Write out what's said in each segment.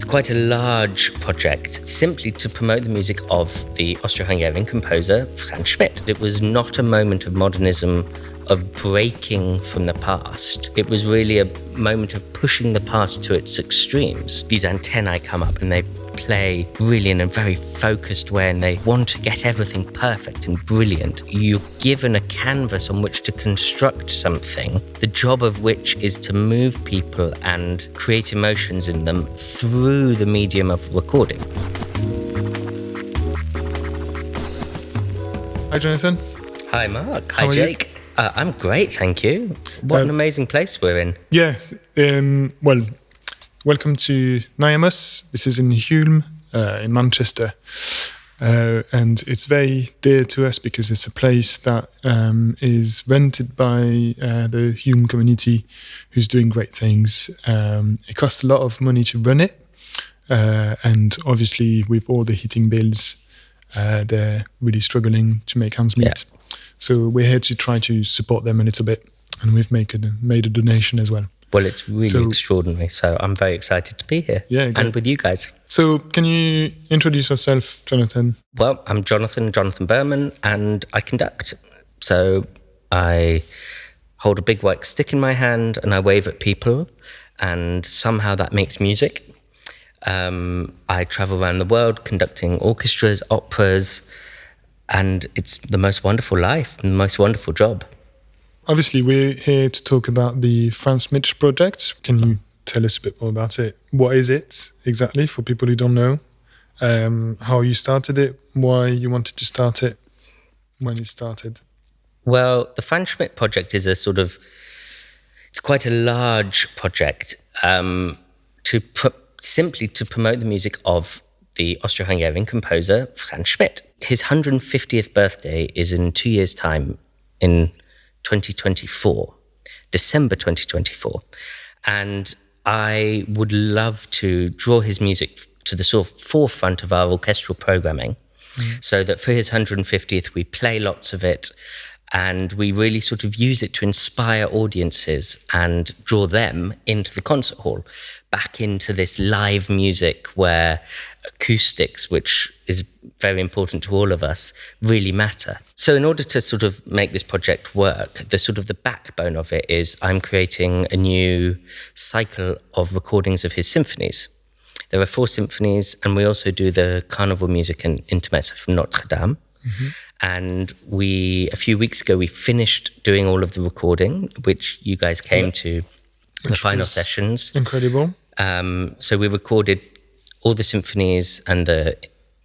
It's quite a large project, simply to promote the music of the Austro-Hungarian composer Franz Schmidt. It was not a moment of modernism, of breaking from the past. It was really a moment of pushing the past to its extremes. These antennae come up and they play really in a very focused way, and they want to get everything perfect and brilliant. You're given a canvas on which to construct something, the job of which is to move people and create emotions in them through the medium of recording. Hi, Jonathan. Hi, Mark. Hi, Jake. I'm great, thank you. What an amazing place we're in. Yeah, well, welcome to Nia Centre. This is in Hulme, in Manchester. And it's very dear to us because it's a place that is rented by the Hulme community, who's doing great things. It costs a lot of money to run it. And obviously, with all the heating bills, they're really struggling to make ends meet. Yeah. So we're here to try to support them a little bit, and we've made a donation as well. Well, it's really extraordinary, so I'm very excited to be here and with you guys. So can you introduce yourself, Jonanthan? Well, I'm Jonanthan Berman, and I conduct. So I hold a big white stick in my hand and I wave at people, and somehow that makes music. I travel around the world conducting orchestras, operas, and it's the most wonderful life and the most wonderful job. Obviously, we're here to talk about the Franz Schmidt Project. Can you tell us a bit more about it? What is it exactly, for people who don't know? How you started it, why you wanted to start it, when it started? Well, the Franz Schmidt Project is it's quite a large project simply to promote the music of the Austro-Hungarian composer Franz Schmidt. His 150th birthday is in 2 years' time, in 2024, December 2024. And I would love to draw his music to the sort of forefront of our orchestral programming, so that for his 150th, we play lots of it, and we really sort of use it to inspire audiences and draw them into the concert hall, back into this live music where acoustics, which is very important to all of us, really matter. So in order to sort of make this project work, the backbone of it is I'm creating a new cycle of recordings of his symphonies. There are 4 symphonies, and we also do the carnival music and intermezzo from Notre Dame. Mm-hmm. And a few weeks ago, we finished doing all of the recording, which you guys came to the final sessions. Incredible. So we recorded all the symphonies and the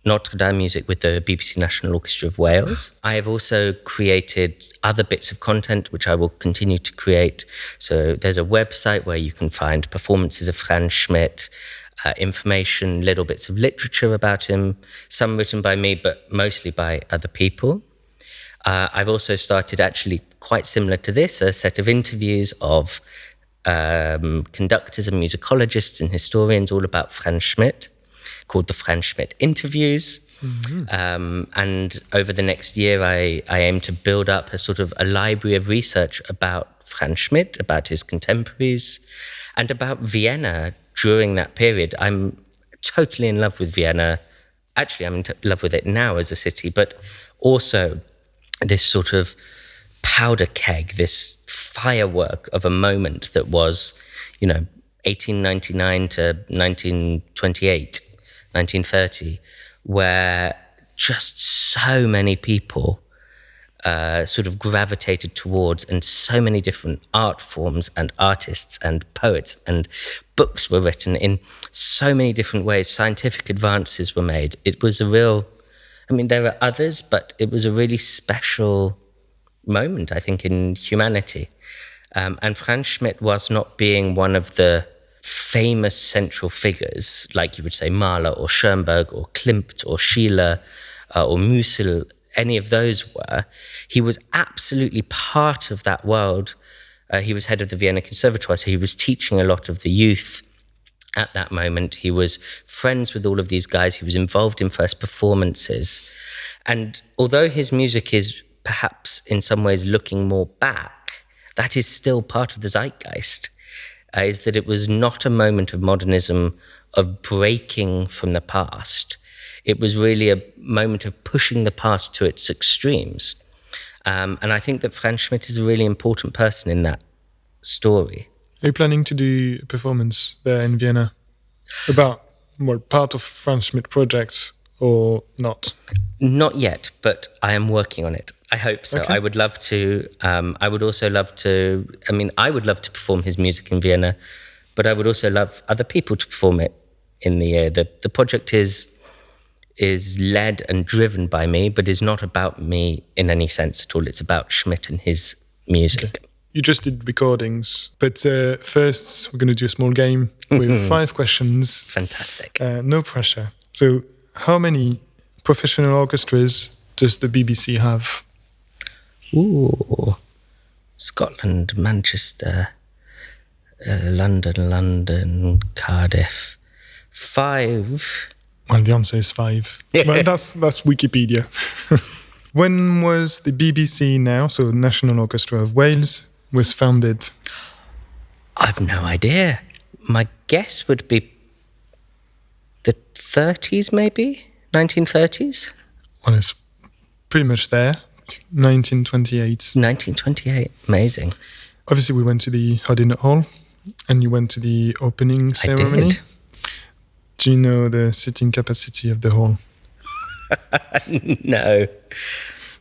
Notre Dame music with the BBC National Orchestra of Wales. I have also created other bits of content, which I will continue to create. So there's a website where you can find performances of Franz Schmidt, information, little bits of literature about him, some written by me, but mostly by other people. I've also started, actually quite similar to this, a set of interviews of conductors and musicologists and historians all about Franz Schmidt, called the Franz Schmidt Interviews. Mm-hmm. And over the next year, I aim to build up a library of research about Franz Schmidt, about his contemporaries, and about Vienna during that period. I'm totally in love with Vienna. Actually, I'm in love with it now as a city, but also this sort of powder keg, this firework of a moment that was, 1899 to 1928, 1930, where just so many people sort of gravitated towards, and so many different art forms and artists and poets and books were written in so many different ways. Scientific advances were made. It was there are others, but it was a really special moment, I think, in humanity. And Franz Schmidt was not being one of the famous central figures, like you would say Mahler or Schoenberg or Klimt or Schiller or Musil, any of those were. He was absolutely part of that world. He was head of the Vienna Conservatoire, so he was teaching a lot of the youth at that moment. He was friends with all of these guys. He was involved in first performances. And although his music is perhaps in some ways looking more back, that is still part of the zeitgeist, is that it was not a moment of modernism of breaking from the past. It was really a moment of pushing the past to its extremes. And I think that Franz Schmidt is a really important person in that story. Are you planning to do a performance there in Vienna about part of Franz Schmidt Project or not? Not yet, but I am working on it. I hope so. Okay. I would love to. I would also love to. I would love to perform his music in Vienna, but I would also love other people to perform it in the year. The project is led and driven by me, but is not about me in any sense at all. It's about Schmidt and his music. Okay. You just did recordings, but first we're going to do a small game with 5 questions. Fantastic. No pressure. So, how many professional orchestras does the BBC have? Ooh, Scotland, Manchester, London, Cardiff. 5. Well, the answer is 5. Well, that's Wikipedia. When was the BBC now, so National Orchestra of Wales, was founded? I've no idea. My guess would be the 30s, maybe? 1930s? Well, it's pretty much there. 1928. 1928. Amazing. Obviously, we went to the Hodin Hall, and you went to the opening ceremony. I did. Do you know the sitting capacity of the hall? No.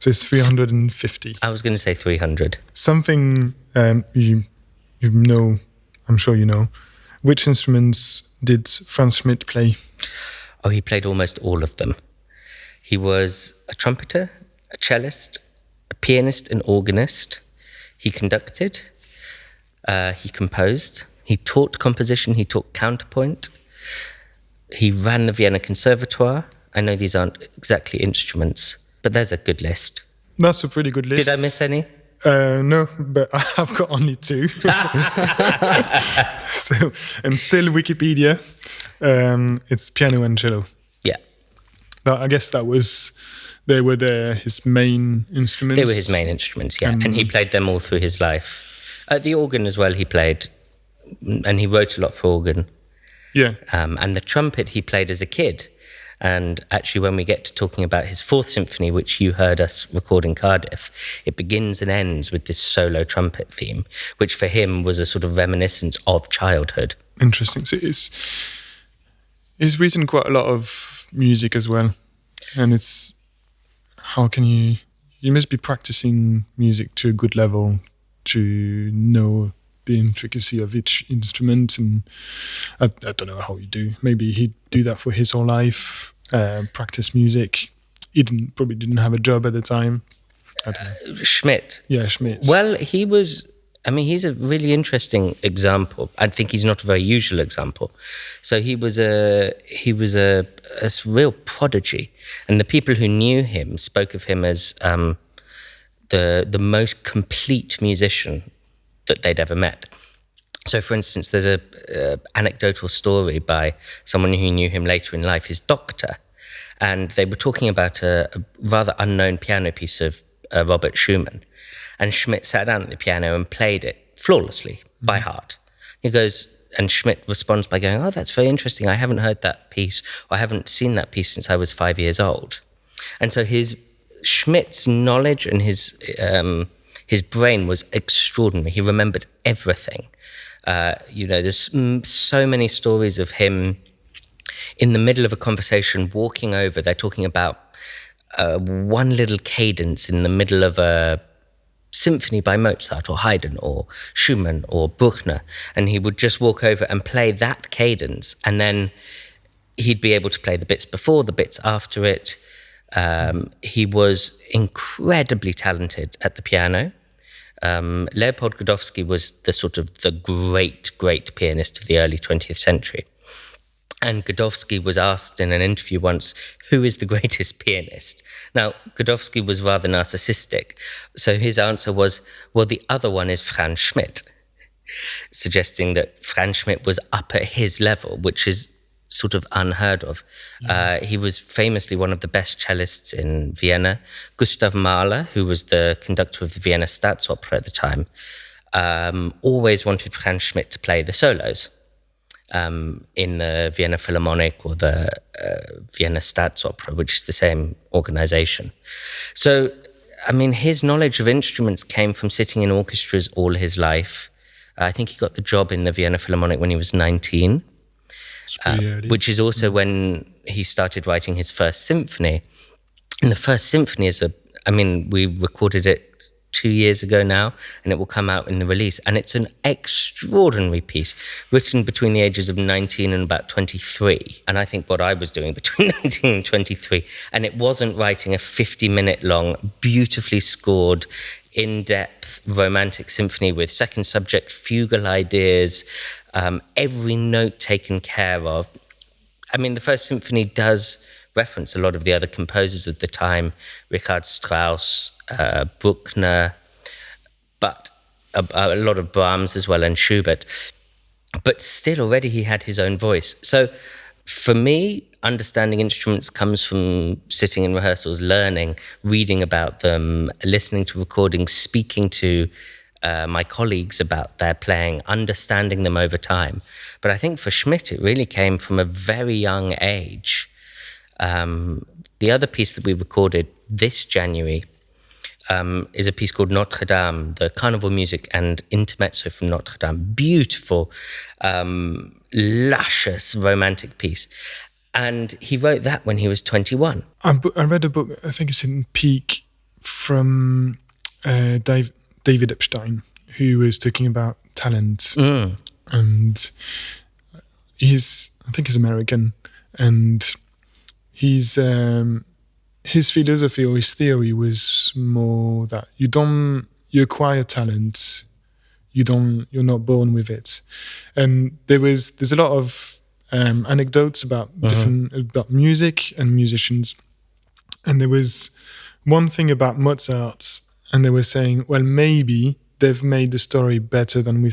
So it's 350. I was going to say 300. Something you know, I'm sure you know. Which instruments did Franz Schmidt play? Oh, he played almost all of them. He was a trumpeter, a cellist, a pianist, an organist. He conducted. He composed. He taught composition. He taught counterpoint. He ran the Vienna Conservatoire. I know these aren't exactly instruments, but there's a good list. That's a pretty good list. Did I miss any? No, but I've got only 2. So, and still Wikipedia, it's piano and cello. Yeah. I guess they were his main instruments. They were his main instruments, yeah. And he played them all through his life. The organ as well he played, and he wrote a lot for organ. Yeah. And the trumpet he played as a kid. And actually, when we get to talking about his 4th symphony, which you heard us record in Cardiff, it begins and ends with this solo trumpet theme, which for him was a sort of reminiscence of childhood. Interesting. So he's written quite a lot of music as well. And you must be practicing music to a good level to know the intricacy of each instrument, and I don't know how you do. Maybe he'd do that for his whole life, practice music. He probably didn't have a job at the time. I don't know. Schmidt. Yeah, Schmidt. Well, he's a really interesting example. I think he's not a very usual example. So he was a real prodigy, and the people who knew him spoke of him as the most complete musician that they'd ever met. So, for instance, there's a anecdotal story by someone who knew him later in life, his doctor, and they were talking about a rather unknown piano piece of Robert Schumann, and Schmidt sat down at the piano and played it flawlessly by heart. He goes, and Schmidt responds by going, "Oh, that's very interesting. I haven't heard that piece, or I haven't seen that piece since I was 5 years old." And so Schmidt's knowledge and his brain was extraordinary. He remembered everything. There's so many stories of him in the middle of a conversation walking over. They're talking about one little cadence in the middle of a symphony by Mozart or Haydn or Schumann or Bruckner, and he would just walk over and play that cadence, and then he'd be able to play the bits before, the bits after it. He was incredibly talented at the piano. Leopold Godowsky was the great pianist of the early 20th century. And Godowsky was asked in an interview once, who is the greatest pianist? Now, Godowsky was rather narcissistic, so his answer was, well, the other one is Franz Schmidt, suggesting that Franz Schmidt was up at his level, which is sort of unheard of. He was famously one of the best cellists in Vienna. Gustav Mahler, who was the conductor of the Vienna Staatsoper at the time, always wanted Franz Schmidt to play the solos. in the Vienna Philharmonic or the Vienna Staatsoper, which is the same organization. So, I mean, his knowledge of instruments came from sitting in orchestras all his life. I think he got the job in the Vienna Philharmonic when he was 19, which is also when he started writing his first symphony. And the first symphony we recorded it 2 years ago now, and it will come out in the release. And it's an extraordinary piece, written between the ages of 19 and about 23. And I think what I was doing between 19 and 23. And it wasn't writing a 50-minute long, beautifully scored, in-depth romantic symphony with second subject, fugal ideas, every note taken care of. I mean, the first symphony does reference a lot of the other composers of the time, Richard Strauss, Bruckner, but a lot of Brahms as well, and Schubert. But still, already he had his own voice. So for me, understanding instruments comes from sitting in rehearsals, learning, reading about them, listening to recordings, speaking to my colleagues about their playing, understanding them over time. But I think for Schmidt, it really came from a very young age. The other piece that we recorded this January is a piece called Notre Dame, the carnival music and intermezzo from Notre Dame. Beautiful, luscious, romantic piece. And he wrote that when he was 21. I read a book, I think it's in Peak, from David Epstein, who was talking about talent. And I think he's American, and his philosophy or his theory was more that you acquire talent, you're not born with it. And there's a lot of anecdotes about about music and musicians. And there was one thing about Mozart, and they were saying, well, maybe they've made the story better than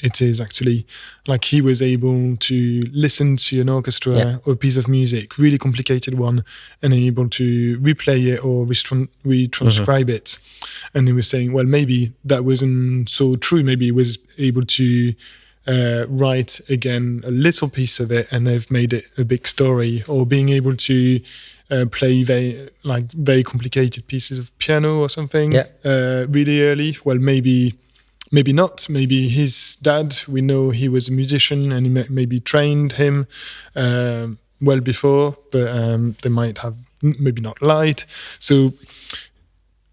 it is actually. Like, he was able to listen to an orchestra or a piece of music, really complicated one, and able to replay it or retranscribe it. And they were saying, well, maybe that wasn't so true. Maybe he was able to write again a little piece of it, and they've made it a big story. Or being able to play very complicated pieces of piano or something really early. Well, maybe not. Maybe his dad, we know he was a musician, and he maybe trained him well before, but they might have maybe not lied. So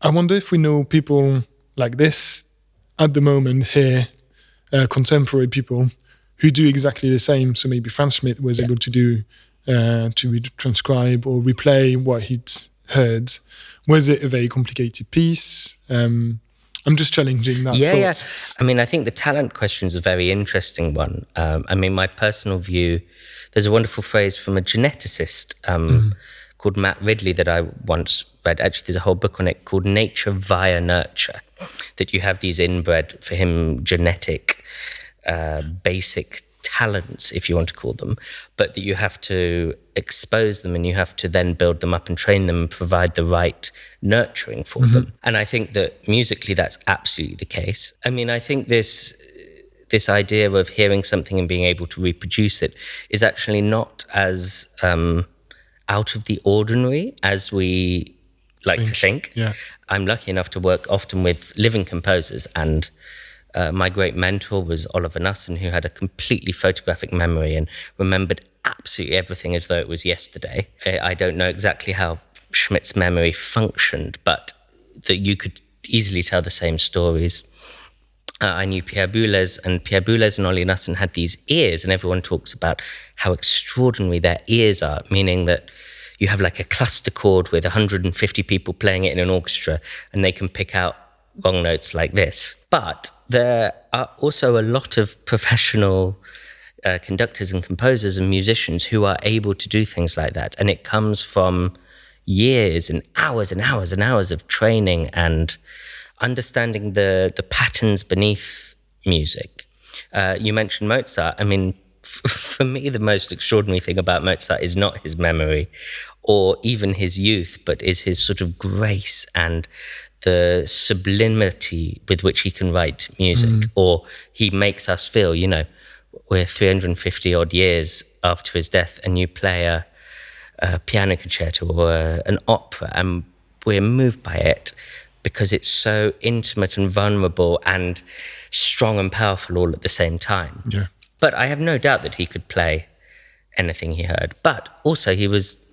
I wonder if we know people like this at the moment here, contemporary people who do exactly the same. So maybe Franz Schmidt was able to do to transcribe or replay what he'd heard. Was it a very complicated piece? I'm just challenging that thought. Yeah. I mean, I think the talent question is a very interesting one. I mean, my personal view, there's a wonderful phrase from a geneticist called Matt Ridley that I once read. Actually, there's a whole book on it called Nature via Nurture, that you have these inbred, for him, genetic, basic talents, if you want to call them, but that you have to expose them and you have to then build them up and train them and provide the right nurturing for them. And I think that musically that's absolutely the case. I mean, I think this idea of hearing something and being able to reproduce it is actually not as out of the ordinary as we like to think. Yeah. I'm lucky enough to work often with living composers, and my great mentor was Oliver Nussen, who had a completely photographic memory and remembered absolutely everything as though it was yesterday. I don't know exactly how Schmidt's memory functioned, but that you could easily tell the same stories. I knew Pierre Boulez and Ollie Nussen had these ears, and everyone talks about how extraordinary their ears are, meaning that you have like a cluster chord with 150 people playing it in an orchestra, and they can pick out wrong notes like this. But there are also a lot of professional conductors and composers and musicians who are able to do things like that. And it comes from years and hours and hours and hours of training and understanding the patterns beneath music. You mentioned Mozart. I mean, for me, the most extraordinary thing about Mozart is not his memory or even his youth, but is his sort of grace and the sublimity with which he can write music, or he makes us feel, we're 350 odd years after his death, and you play a piano concerto or an opera, and we're moved by it because it's so intimate and vulnerable and strong and powerful all at the same time. Yeah. But I have no doubt that he could play anything he heard. But also he was,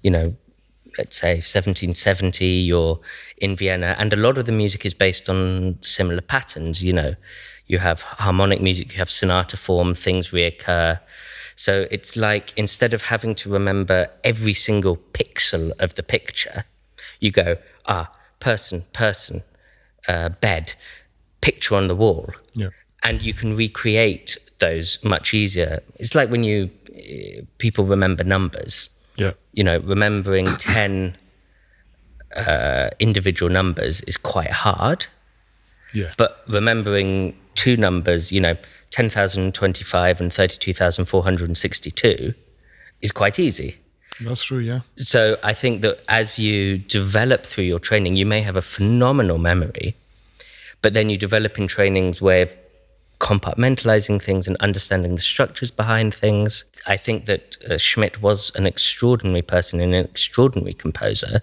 let's say 1770, you're in Vienna, and a lot of the music is based on similar patterns. You have harmonic music, you have sonata form, things reoccur. So it's like, instead of having to remember every single pixel of the picture, you go, person, bed, picture on the wall. Yeah. And you can recreate those much easier. It's like when people remember numbers. Yeah. Remembering 10 individual numbers is quite hard. Yeah. But remembering two numbers, 10,025 and 32,462 is quite easy. That's true, yeah. So I think that as you develop through your training, you may have a phenomenal memory, but then you develop in trainings way of compartmentalizing things and understanding the structures behind things. I think that Schmidt was an extraordinary person and an extraordinary composer,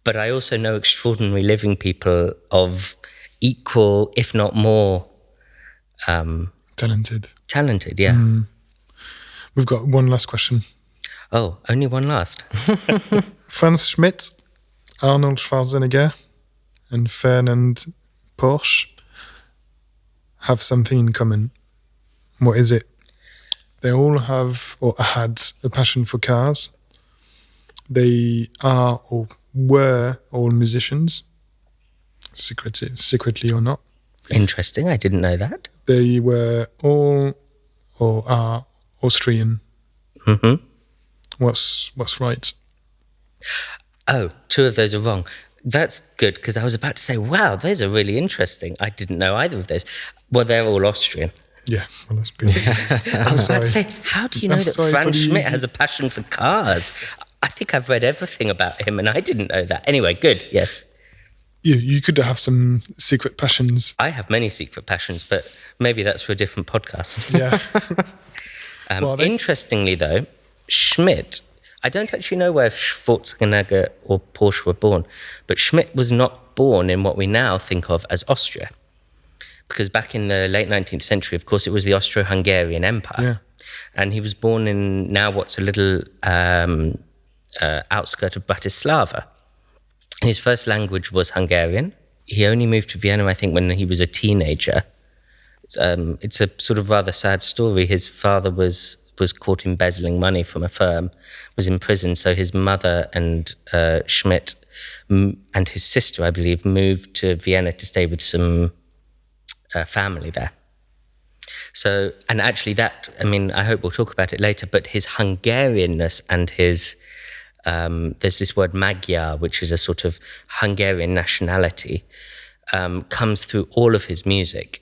but I also know extraordinary living people of equal, if not more, talented, yeah. We've got one last question. Oh, only one last. Franz Schmidt, Arnold Schwarzenegger, and Fernand Porsche have something in common. What is it? They all have or had a passion for cars. They are or were all musicians, secretly or not. Interesting, I didn't know that. They were all or are Austrian. Mm-hmm. What's right? Oh, two of those are wrong. That's good, because I was about to say, wow, those are really interesting. I didn't know either of those. Well, they're all Austrian. Yeah, well, that's pretty easy. I was about to say, how do you know that Franz Schmidt has a passion for cars? I think I've read everything about him, and I didn't know that. Anyway, good, yes. You could have some secret passions. I have many secret passions, but maybe that's for a different podcast. Yeah. Interestingly, though, Schmidt, I don't actually know where Schwarzenegger or Porsche were born, but Schmidt was not born in what we now think of as Austria. Because back in the late 19th century, of course, it was the Austro-Hungarian Empire. Yeah. And he was born in now what's a little outskirt of Bratislava. His first language was Hungarian. He only moved to Vienna, I think, when he was a teenager. It's a sort of rather sad story. His father was caught embezzling money from a firm, was in prison. So his mother and Schmidt and his sister, I believe, moved to Vienna to stay with some family there. So, and actually that, I hope we'll talk about it later, but his Hungarianness and his, there's this word Magyar, which is a sort of Hungarian nationality, comes through all of his music,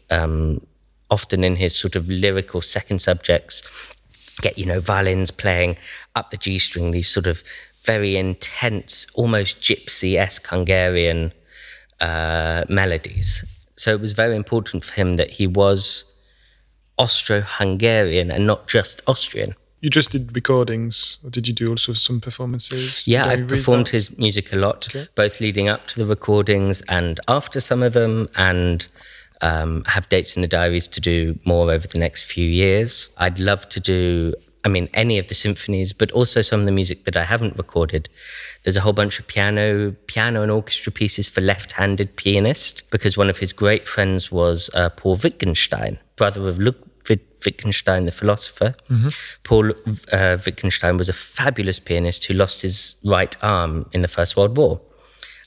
often in his sort of lyrical second subjects. Get, violins playing up the G string, these sort of very intense, almost gypsy-esque Hungarian melodies. So it was very important for him that he was Austro-Hungarian and not just Austrian. You just did recordings, or did you do also some performances? Yeah, I've performed his music a lot, both leading up to the recordings and after some of them, and have dates in the diaries to do more over the next few years. I'd love to do, any of the symphonies, but also some of the music that I haven't recorded. There's a whole bunch of piano and orchestra pieces for left-handed pianist, because one of his great friends was Paul Wittgenstein, brother of Ludwig Wittgenstein, the philosopher. Mm-hmm. Paul Wittgenstein was a fabulous pianist who lost his right arm in the First World War.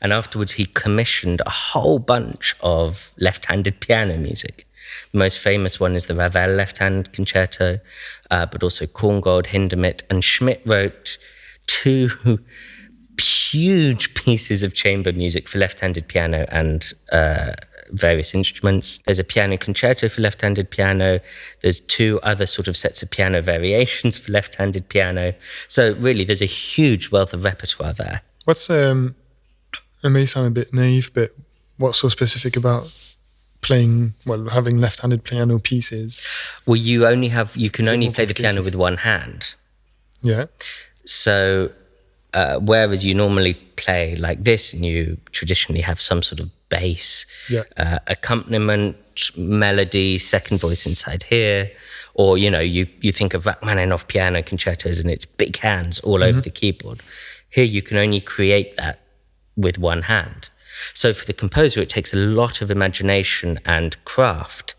And afterwards, he commissioned a whole bunch of left-handed piano music. The most famous one is the Ravel left-hand concerto, but also Korngold, Hindemith. And Schmidt wrote two huge pieces of chamber music for left-handed piano and various instruments. There's a piano concerto for left-handed piano. There's two other sort of sets of piano variations for left-handed piano. So really, there's a huge wealth of repertoire there. What's... It may sound a bit naive, but what's so specific about having left-handed piano pieces. Well, you can only play the piano with one hand. Yeah. So, whereas you normally play like this, and you traditionally have some sort of bass, accompaniment, melody, second voice inside here, or you think of Rachmaninoff piano concertos and it's big hands all over the keyboard. Here you can only create that with one hand. So for the composer, it takes a lot of imagination and craft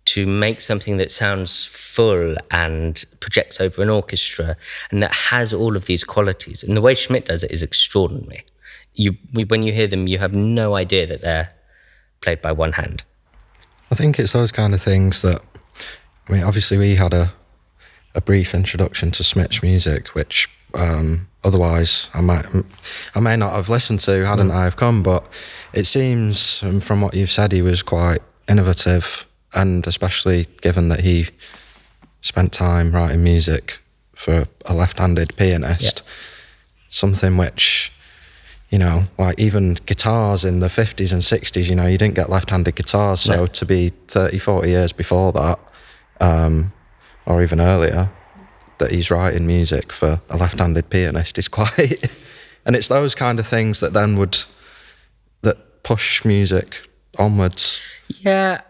to make something that sounds full and projects over an orchestra and that has all of these qualities. And the way Schmidt does it is extraordinary. When you hear them, you have no idea that they're played by one hand. I think it's those kind of things that, I mean, obviously we had a brief introduction to Schmidt's music, which otherwise I may not have listened to hadn't I have come, but it seems from what you've said he was quite innovative, and especially given that he spent time writing music for a left-handed pianist, something which, like even guitars in the 50s and 60s, you didn't get left-handed guitars, so to be 30, 40 years before that, or even earlier, that he's writing music for a left-handed pianist is quite... And it's those kind of things that then that push music onwards. Yeah,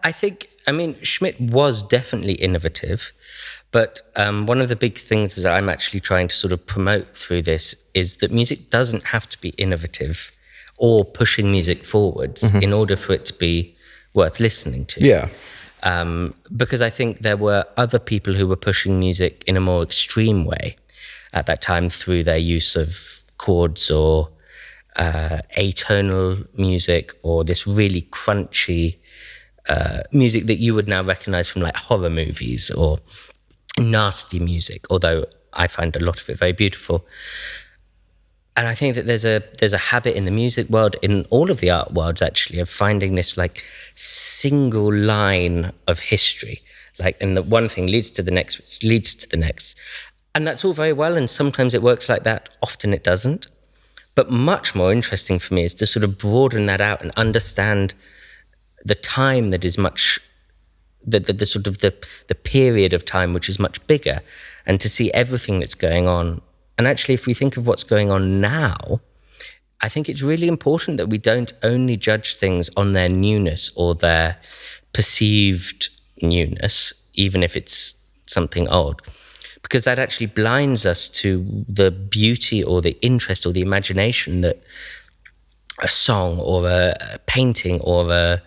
Schmidt was definitely innovative, but one of the big things that I'm actually trying to sort of promote through this is that music doesn't have to be innovative or pushing music forwards in order for it to be worth listening to. Yeah. Because I think there were other people who were pushing music in a more extreme way at that time through their use of chords or atonal music or this really crunchy music that you would now recognize from like horror movies or nasty music, although I find a lot of it very beautiful. And I think that there's a habit in the music world, in all of the art worlds actually, of finding this like single line of history, and the one thing leads to the next, which leads to the next. And that's all very well, and sometimes it works like that, often it doesn't. But much more interesting for me is to sort of broaden that out and understand the time that is much, the sort of the period of time which is much bigger, and to see everything that's going on. And actually, if we think of what's going on now, I think it's really important that we don't only judge things on their newness or their perceived newness, even if it's something old, because that actually blinds us to the beauty or the interest or the imagination that a song or a painting or a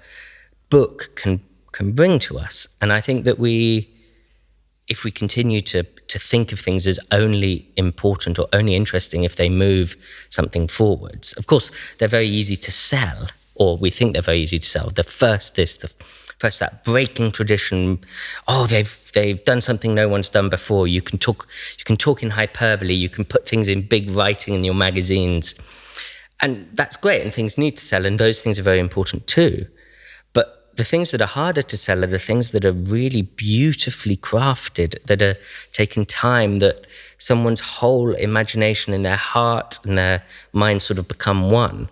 book can bring to us. And I think that if we continue to think of things as only important or only interesting if they move something forwards, of course, they're very easy to sell, or we think they're very easy to sell. The first that breaking tradition, they've done something no one's done before. You can talk in hyperbole, you can put things in big writing in your magazines. And that's great, and things need to sell, and those things are very important too. The things that are harder to sell are the things that are really beautifully crafted, that are taking time, that someone's whole imagination and their heart and their mind sort of become one.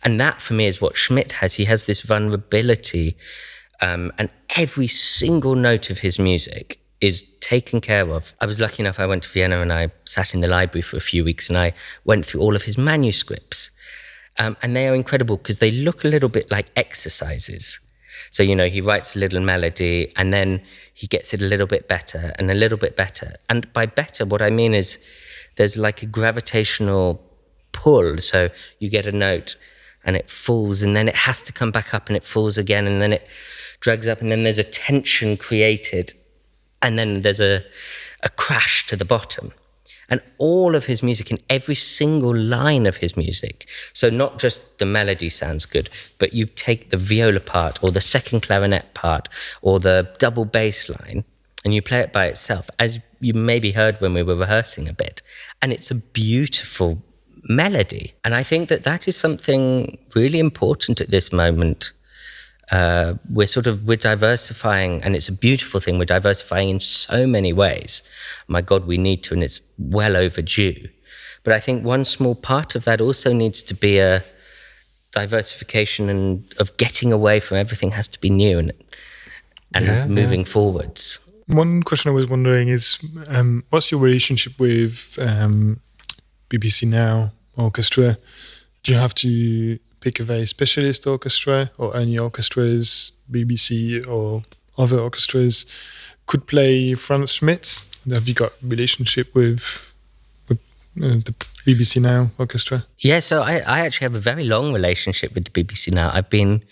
And that, for me, is what Schmidt has. He has this vulnerability, and every single note of his music is taken care of. I was lucky enough, I went to Vienna and I sat in the library for a few weeks and I went through all of his manuscripts. And they are incredible because they look a little bit like exercises. So, he writes a little melody and then he gets it a little bit better and a little bit better. And by better, what I mean is there's like a gravitational pull. So you get a note and it falls and then it has to come back up and it falls again and then it drags up and then there's a tension created and then there's a crash to the bottom. And all of his music, in every single line of his music, so not just the melody sounds good, but you take the viola part or the second clarinet part or the double bass line and you play it by itself, as you maybe heard when we were rehearsing a bit, and it's a beautiful melody. And I think that is something really important at this moment. We're diversifying, and it's a beautiful thing. We're diversifying in so many ways. My God, we need to, and it's well overdue. But I think one small part of that also needs to be a diversification and of getting away from everything has to be new and moving forwards. One question I was wondering is, what's your relationship with BBC Now Orchestra? Do you have to pick a very specialist orchestra, or any orchestras, BBC or other orchestras, could play Franz Schmidt? Have you got a relationship with the BBC Now Orchestra? Yeah, so I actually have a very long relationship with the BBC Now. I've been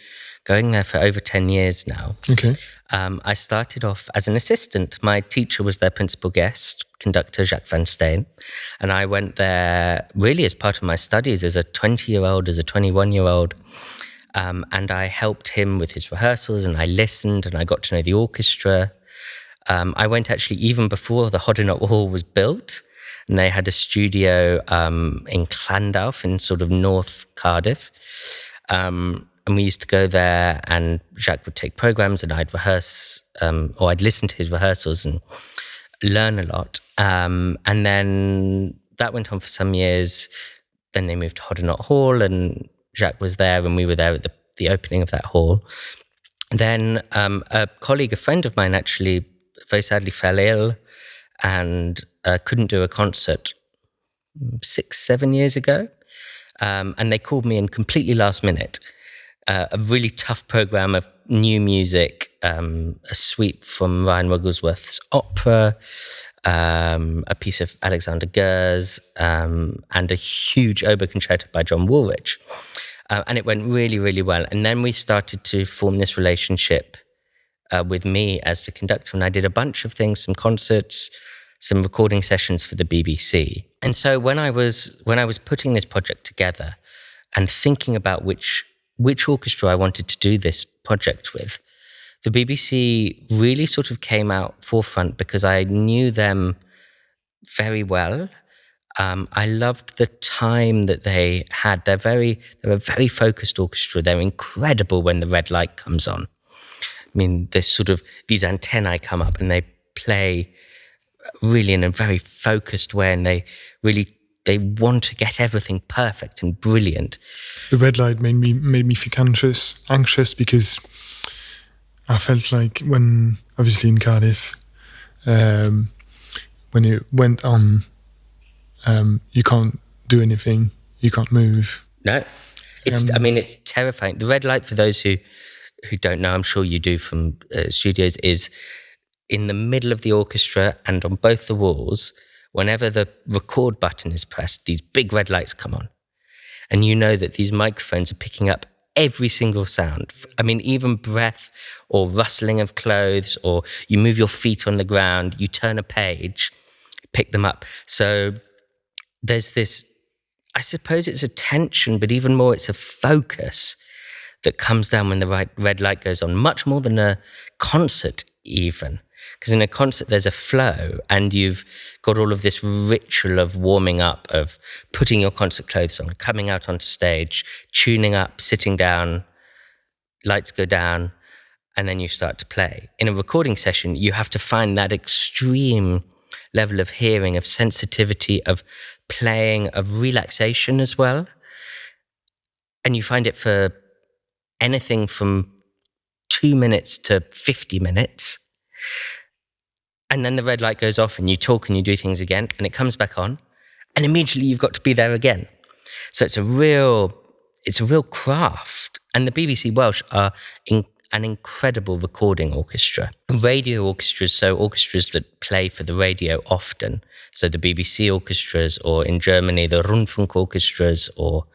going there for over 10 years now. Okay. I started off as an assistant. My teacher was their principal guest, conductor Jacques Van Steen. And I went there really as part of my studies as a 20-year-old, as a 21-year-old. And I helped him with his rehearsals, and I listened, and I got to know the orchestra. I went actually even before the Hoddenot Hall was built, and they had a studio in Llandalf in sort of North Cardiff. And we used to go there, and Jacques would take programs, and I'd rehearse, or I'd listen to his rehearsals and learn a lot. And then that went on for some years. Then they moved to Hoddenot Hall, and Jacques was there, and we were there at the opening of that hall. Then a colleague, a friend of mine, actually very sadly fell ill and couldn't do a concert 6-7 years ago. And they called me in completely last minute. A really tough program of new music, a suite from Ryan Wigglesworth's opera, a piece of Alexander Ger's, and a huge oboe concerto by John Woolrich. And it went really, really well. And then we started to form this relationship with me as the conductor, and I did a bunch of things, some concerts, some recording sessions for the BBC. And so when I was putting this project together and thinking about which orchestra I wanted to do this project with, the BBC really sort of came out forefront because I knew them very well. I loved the time that they had. They're a very focused orchestra. They're incredible when the red light comes on. I mean, there's sort of these antennae come up and they play really in a very focused way, and they want to get everything perfect and brilliant. The red light made me feel anxious because I felt like when, obviously in Cardiff, when it went on, you can't do anything, you can't move. No, it's terrifying. The red light, for those who don't know, I'm sure you do from studios, is in the middle of the orchestra and on both the walls. Whenever the record button is pressed, these big red lights come on. And you know that these microphones are picking up every single sound. I mean, even breath or rustling of clothes, or you move your feet on the ground, you turn a page, pick them up. So there's this, I suppose it's a tension, but even more it's a focus that comes down when the red light goes on, much more than a concert even. Because in a concert, there's a flow, and you've got all of this ritual of warming up, of putting your concert clothes on, coming out onto stage, tuning up, sitting down, lights go down, and then you start to play. In a recording session, you have to find that extreme level of hearing, of sensitivity, of playing, of relaxation as well. And you find it for anything from 2 minutes to 50 minutes. And then the red light goes off and you talk and you do things again, and it comes back on, and immediately you've got to be there again. So it's a real craft. And the BBC Welsh are an incredible recording orchestra. Radio orchestras, so orchestras that play for the radio often. So the BBC orchestras, or in Germany, the Rundfunk orchestras, or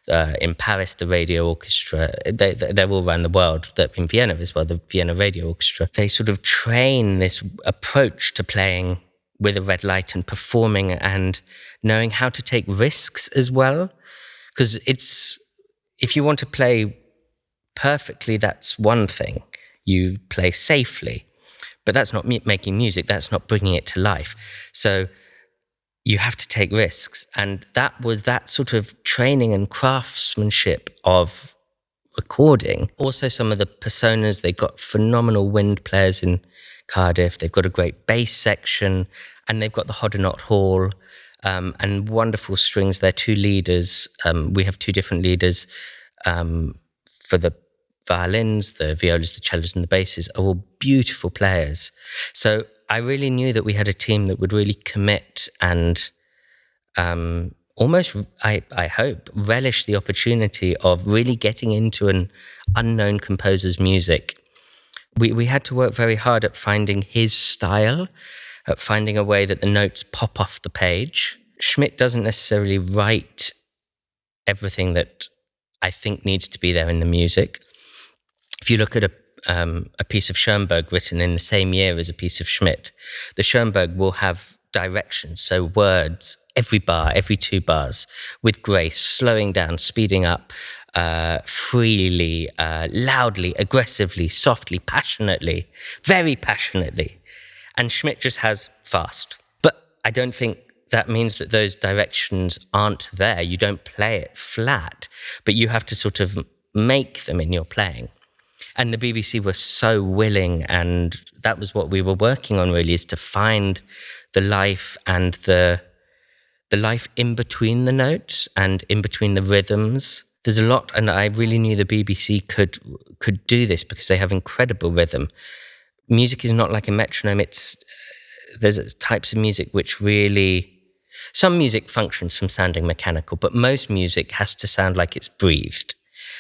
in Paris, the radio orchestra. They're all around the world. In Vienna as well, the Vienna Radio Orchestra. They sort of train this approach to playing with a red light and performing and knowing how to take risks as well. Because if you want to play perfectly, that's one thing. You play safely. But that's not making music. That's not bringing it to life. So you have to take risks. And that was that sort of training and craftsmanship of recording. Also, some of the personas, they've got phenomenal wind players in Cardiff. They've got a great bass section, and they've got the Hoddenot Hall, and wonderful strings. They're two leaders. We have two different leaders. for the violins, the violas, the cellos, and the basses are all beautiful players. So I really knew that we had a team that would really commit and almost, I hope, relish the opportunity of really getting into an unknown composer's music. We had to work very hard at finding his style, at finding a way that the notes pop off the page. Schmidt doesn't necessarily write everything that I think needs to be there in the music. If you look at a piece of Schoenberg written in the same year as a piece of Schmidt, the Schoenberg will have directions, so words, every bar, every 2 bars, with grace, slowing down, speeding up, freely, loudly, aggressively, softly, passionately, very passionately. And Schmidt just has fast. But I don't think that means that those directions aren't there. You don't play it flat, but you have to sort of make them in your playing. And the BBC were so willing, and that was what we were working on really, is to find the life and the life in between the notes and in between the rhythms. There's a lot, and I really knew the BBC could do this because they have incredible rhythm. Music is not like a metronome. There's types of music which really... Some music functions from sounding mechanical, but most music has to sound like it's breathed.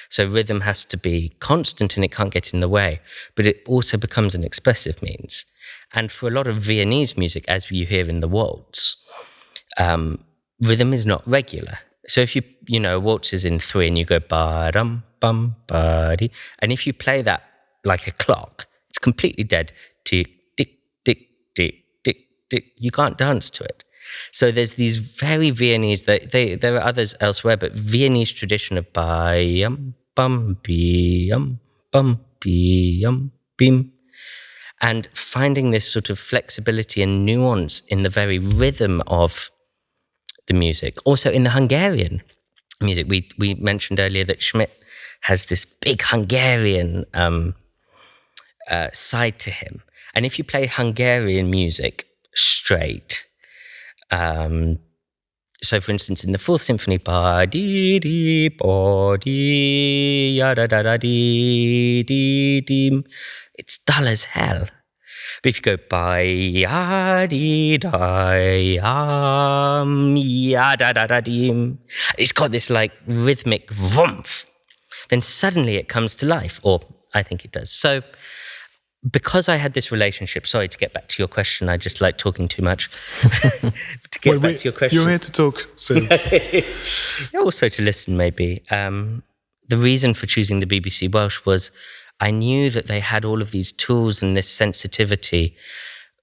So rhythm has to be constant and it can't get in the way, but it also becomes an expressive means. And for a lot of Viennese music, as you hear in the waltz, rhythm is not regular. So if a waltz is in 3 and you go ba-dum, bum, ba-dee, and if you play that like a clock, it's completely dead. Tick, tick, tick, tick, tick, tick. You can't dance to it. So there's these very Viennese, there are others elsewhere, but Viennese tradition of ba-yum, bum, be-yum, bum, be-yum, bim. And finding this sort of flexibility and nuance in the very rhythm of the music. Also in the Hungarian music, we mentioned earlier that Schmidt has this big Hungarian side to him. And if you play Hungarian music straight, so for instance, in the 4th Symphony, ba-dee-dee, ba-dee, ya-da-da-da-dee-dee-dee, it's dull as hell. But if you go ba-ya-dee-da-yam, it's got this like rhythmic vroomf. Then suddenly it comes to life, or I think it does. So because I had this relationship, sorry to get back to your question, I just like talking too much. To get back to your question. You're here to talk, so. Also to listen, maybe. The reason for choosing the BBC Welsh was I knew that they had all of these tools and this sensitivity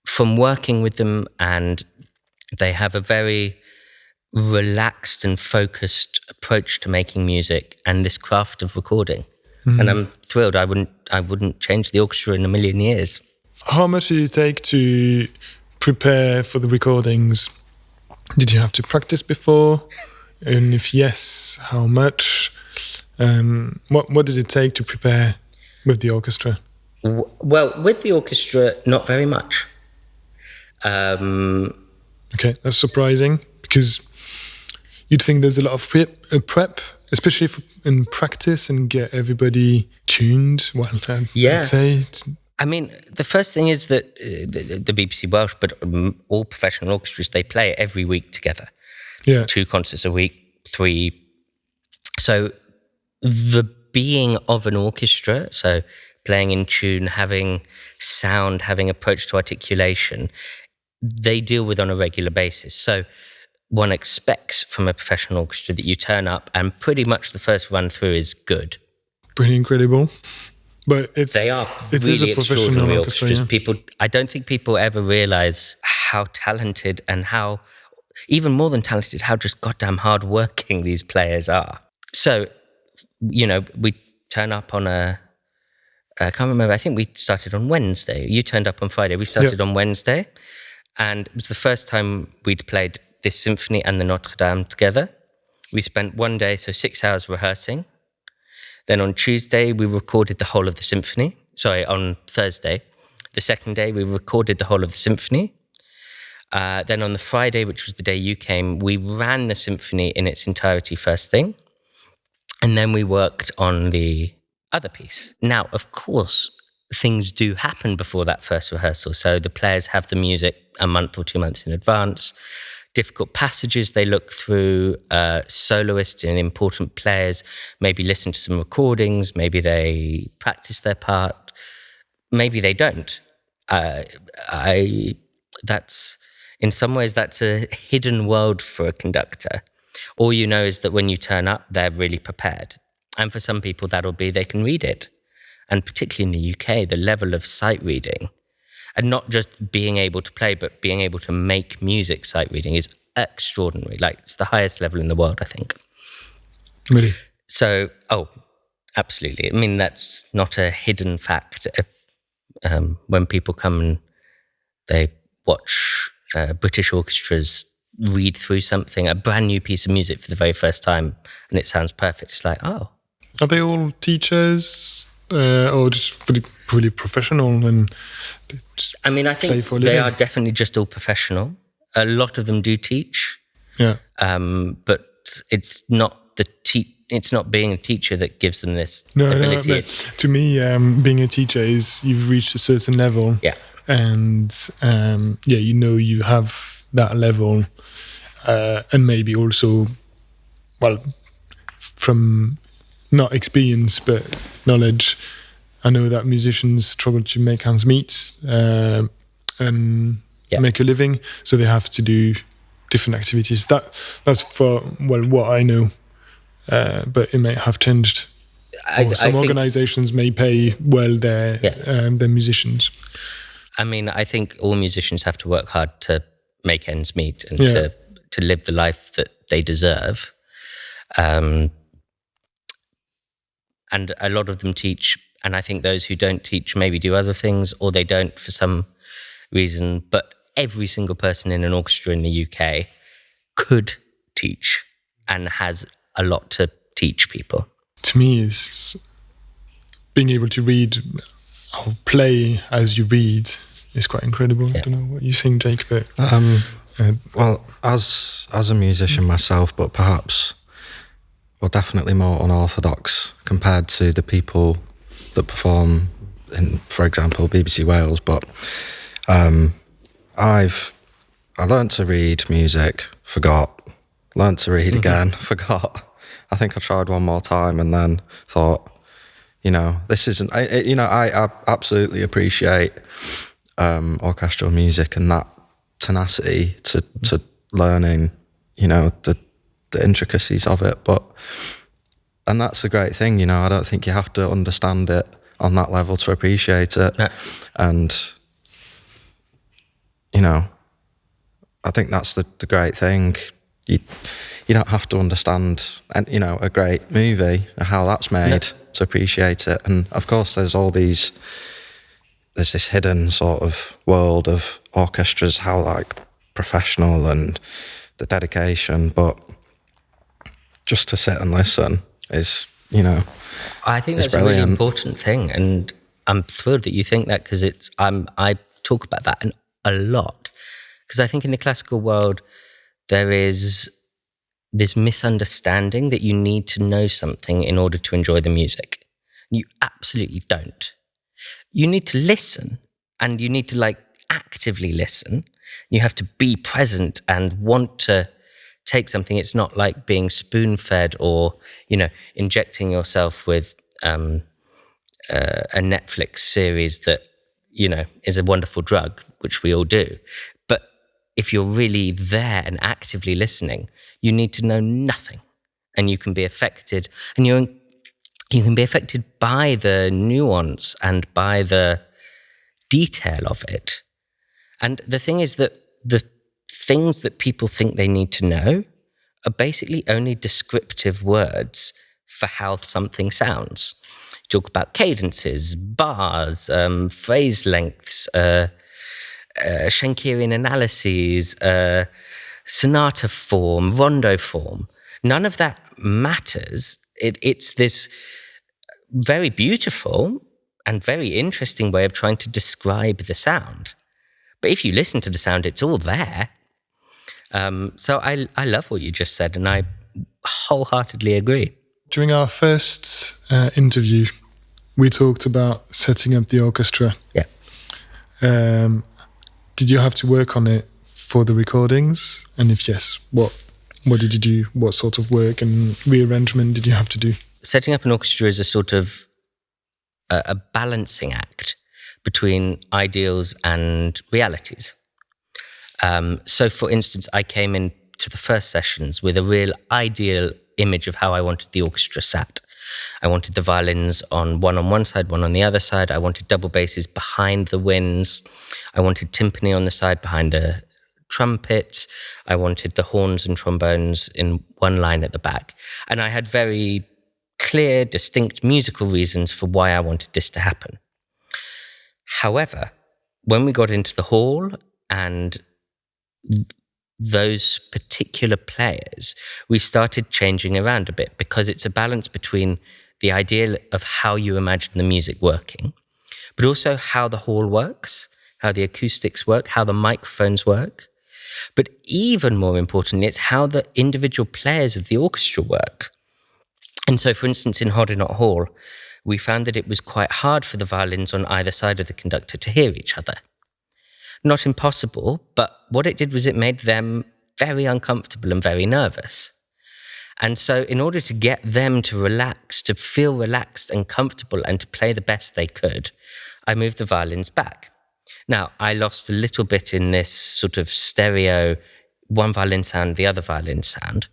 from working with them, and they have a very relaxed and focused approach to making music and this craft of recording. Mm-hmm. And I'm thrilled. I wouldn't change the orchestra in a million years. How much did it take to prepare for the recordings? Did you have to practice before? And if yes, how much? What did it take to prepare with the orchestra? Well, with the orchestra, not very much. Okay, that's surprising, because you'd think there's a lot of prep, especially in practice, and get everybody tuned. Well, I'd say. I mean, the first thing is that the BBC Welsh, but all professional orchestras, they play every week together. Yeah. 2 concerts a week, 3. So the being of an orchestra, so playing in tune, having sound, having approach to articulation, they deal with on a regular basis. So one expects from a professional orchestra that you turn up and pretty much the first run through is good. Pretty incredible. But they are really extraordinary orchestras. Yeah. I don't think people ever realize how talented and how, even more than talented, how just goddamn hardworking these players are. So, we turn up on I can't remember, I think we started on Wednesday. You turned up on Friday. We started on Wednesday. And it was the first time we'd played this symphony and the Notre Dame together. We spent one day, so 6 hours rehearsing. Then on Tuesday, we recorded the whole of the symphony. Sorry, on Thursday. The second day, we recorded the whole of the symphony. Then on the Friday, which was the day you came, we ran the symphony in its entirety first thing. And then we worked on the other piece. Now, of course, things do happen before that first rehearsal. So the players have the music a month or 2 months in advance. Difficult passages they look through, soloists and important players maybe listen to some recordings, maybe they practice their part, maybe they don't. That's in some ways that's a hidden world for a conductor. All you know is that when you turn up, they're really prepared. And for some people, that'll be they can read it. And particularly in the UK, the level of sight reading, and not just being able to play, but being able to make music sight reading is extraordinary. Like, it's the highest level in the world, I think. Really? So, absolutely. I mean, that's not a hidden fact. When people come and they watch British orchestras read through something, a brand new piece of music for the very first time, and it sounds perfect, it's like, oh. Are they all teachers or just really professional? And I mean, I think they are definitely just all professional. A lot of them do teach. Yeah. But it's not it's not being a teacher that gives them this ability. No, to me, being a teacher is you've reached a certain level. Yeah. And you have that level, and maybe also, from not experience but knowledge, I know that musicians struggle to make ends meet and make a living, so they have to do different activities. That's for what I know, but it may have changed. Some organizations may pay well their musicians. I mean, I think all musicians have to work hard to make ends meet and to live the life that they deserve. And a lot of them teach, and I think those who don't teach maybe do other things, or they don't for some reason. But every single person in an orchestra in the UK could teach and has a lot to teach people. To me, it's being able to read or play as you read is quite incredible. I don't know what you think, Jake, but well, as a musician myself, but perhaps, definitely more unorthodox compared to the people that perform in, for example, BBC Wales. But I learned to read music, forgot, learned to read again, forgot. I think I tried one more time and then thought, this isn't. I absolutely appreciate orchestral music and that tenacity to learning, the intricacies of it. And that's a great thing, I don't think you have to understand it on that level to appreciate it. No. And, I think that's the great thing. You don't have to understand, a great movie, how that's made to appreciate it. And of course, there's this hidden sort of world of orchestras, how professional and the dedication, but just to sit and listen is, I think that's brilliant. A really important thing, and I'm thrilled that you think that, because I talk about that a lot, because I think in the classical world there is this misunderstanding that you need to know something in order to enjoy the music. You absolutely don't. You need to listen, and you need to actively listen. You have to be present and want to take something. It's not like being spoon-fed or, injecting yourself with a Netflix series that, is a wonderful drug, which we all do. But if you're really there and actively listening, you need to know nothing, and you can be affected, and you can be affected by the nuance and by the detail of it. And the thing is that the things that people think they need to know are basically only descriptive words for how something sounds. You talk about cadences, bars, phrase lengths, Schenkerian analyses, sonata form, rondo form. None of that matters. It's this very beautiful and very interesting way of trying to describe the sound. But if you listen to the sound, it's all there. So I love what you just said, and I wholeheartedly agree. During our first interview, we talked about setting up the orchestra. Yeah. Did you have to work on it for the recordings? And if yes, what did you do? What sort of work and rearrangement did you have to do? Setting up an orchestra is a sort of a balancing act between ideals and realities. So, for instance, I came into the first sessions with a real ideal image of how I wanted the orchestra sat. I wanted the violins on one side, one on the other side. I wanted double basses behind the winds. I wanted timpani on the side behind the trumpets. I wanted the horns and trombones in one line at the back. And I had very clear, distinct musical reasons for why I wanted this to happen. However, when we got into the hall and those particular players, we started changing around a bit, because it's a balance between the ideal of how you imagine the music working, but also how the hall works, how the acoustics work, how the microphones work. But even more importantly, it's how the individual players of the orchestra work. And so, for instance, in Hodinot Hall, we found that it was quite hard for the violins on either side of the conductor to hear each other. Not impossible, but what it did was it made them very uncomfortable and very nervous. And so in order to get them to relax, to feel relaxed and comfortable and to play the best they could, I moved the violins back. Now, I lost a little bit in this sort of stereo, one violin sound, the other violin sound.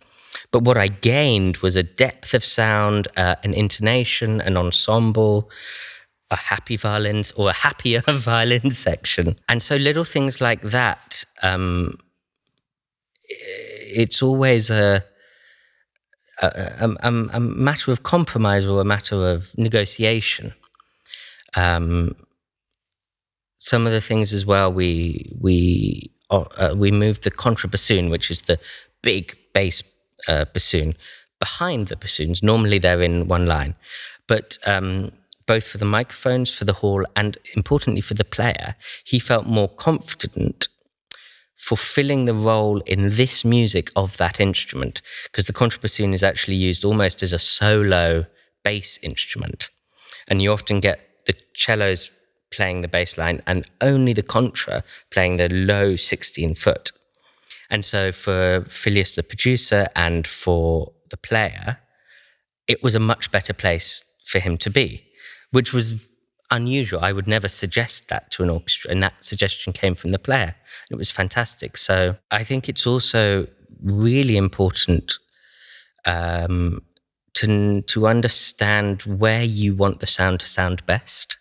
But what I gained was a depth of sound, an intonation, an ensemble, a happy violins or a happier violin section. And so little things like that, it's always a matter of compromise or a matter of negotiation. Some of the things as well, we moved the contrabassoon, which is the big bass bassoon, behind the bassoons. Normally they're in one line, but both for the microphones, for the hall, and importantly for the player, he felt more confident fulfilling the role in this music of that instrument, because the contrabassoon is actually used almost as a solo bass instrument. And you often get the cellos playing the bass line and only the contra playing the low 16 foot. And so for Phillius, the producer, and for the player, it was a much better place for him to be, which was unusual. I would never suggest that to an orchestra, and that suggestion came from the player. It was fantastic. So I think it's also really important to understand where you want the sound to sound best.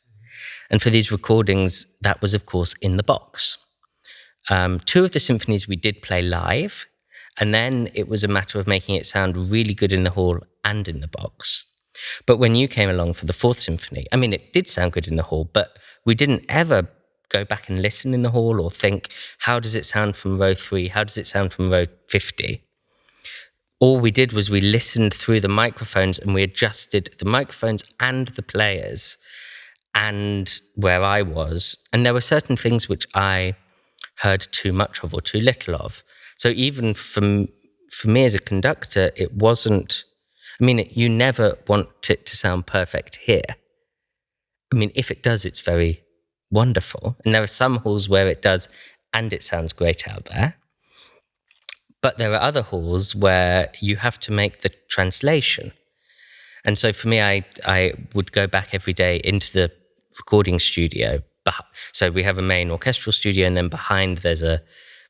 And for these recordings, that was, of course, in the box. 2 of the symphonies we did play live, and then it was a matter of making it sound really good in the hall and in the box. But when you came along for the 4th symphony, I mean, it did sound good in the hall, but we didn't ever go back and listen in the hall or think, how does it sound from row 3? How does it sound from row 50? All we did was we listened through the microphones and we adjusted the microphones and the players and where I was. And there were certain things which I heard too much of or too little of. So even for me as a conductor, it wasn't, I mean, you never want it to sound perfect here. I mean, if it does, it's very wonderful. And there are some halls where it does and it sounds great out there. But there are other halls where you have to make the translation. And so for me, I would go back every day into the recording studio. So we have a main orchestral studio, and then behind there's a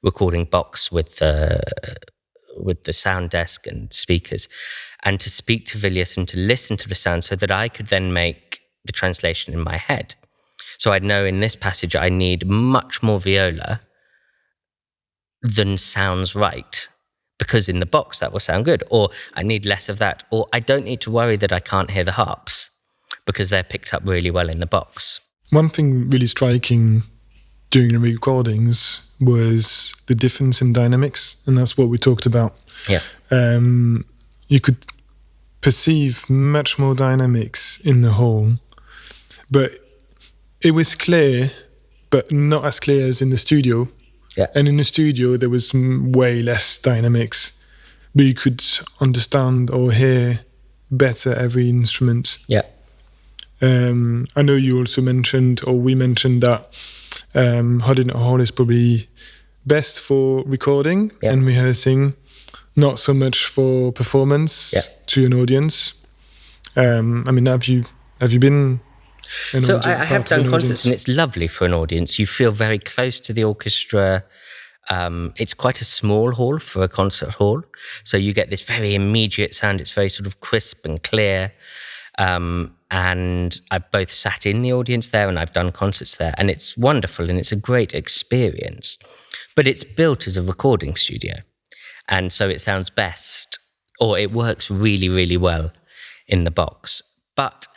recording box with the sound desk and speakers, and to speak to Phillius and to listen to the sound so that I could then make the translation in my head. So I'd know in this passage I need much more viola than sounds right, because in the box that will sound good, or I need less of that, or I don't need to worry that I can't hear the harps because they're picked up really well in the box. One thing really striking during the recordings was the difference in dynamics, and that's what we talked about. Yeah. You could perceive much more dynamics in the hall, but it was clear, but not as clear as in the studio. Yeah. And in the studio, there was way less dynamics, but you could understand or hear better every instrument. Yeah. I know you also mentioned, or we mentioned, that Holding a Hall is probably best for recording and rehearsing, not so much for performance to an audience. I mean, have you been? So I have done concerts, and it's lovely for an audience. You feel very close to the orchestra. It's quite a small hall for a concert hall, so you get this very immediate sound. It's very sort of crisp and clear. And I've both sat in the audience there and I've done concerts there, and it's wonderful and it's a great experience. But it's built as a recording studio, and so it sounds best, or it works really, really well in the box. But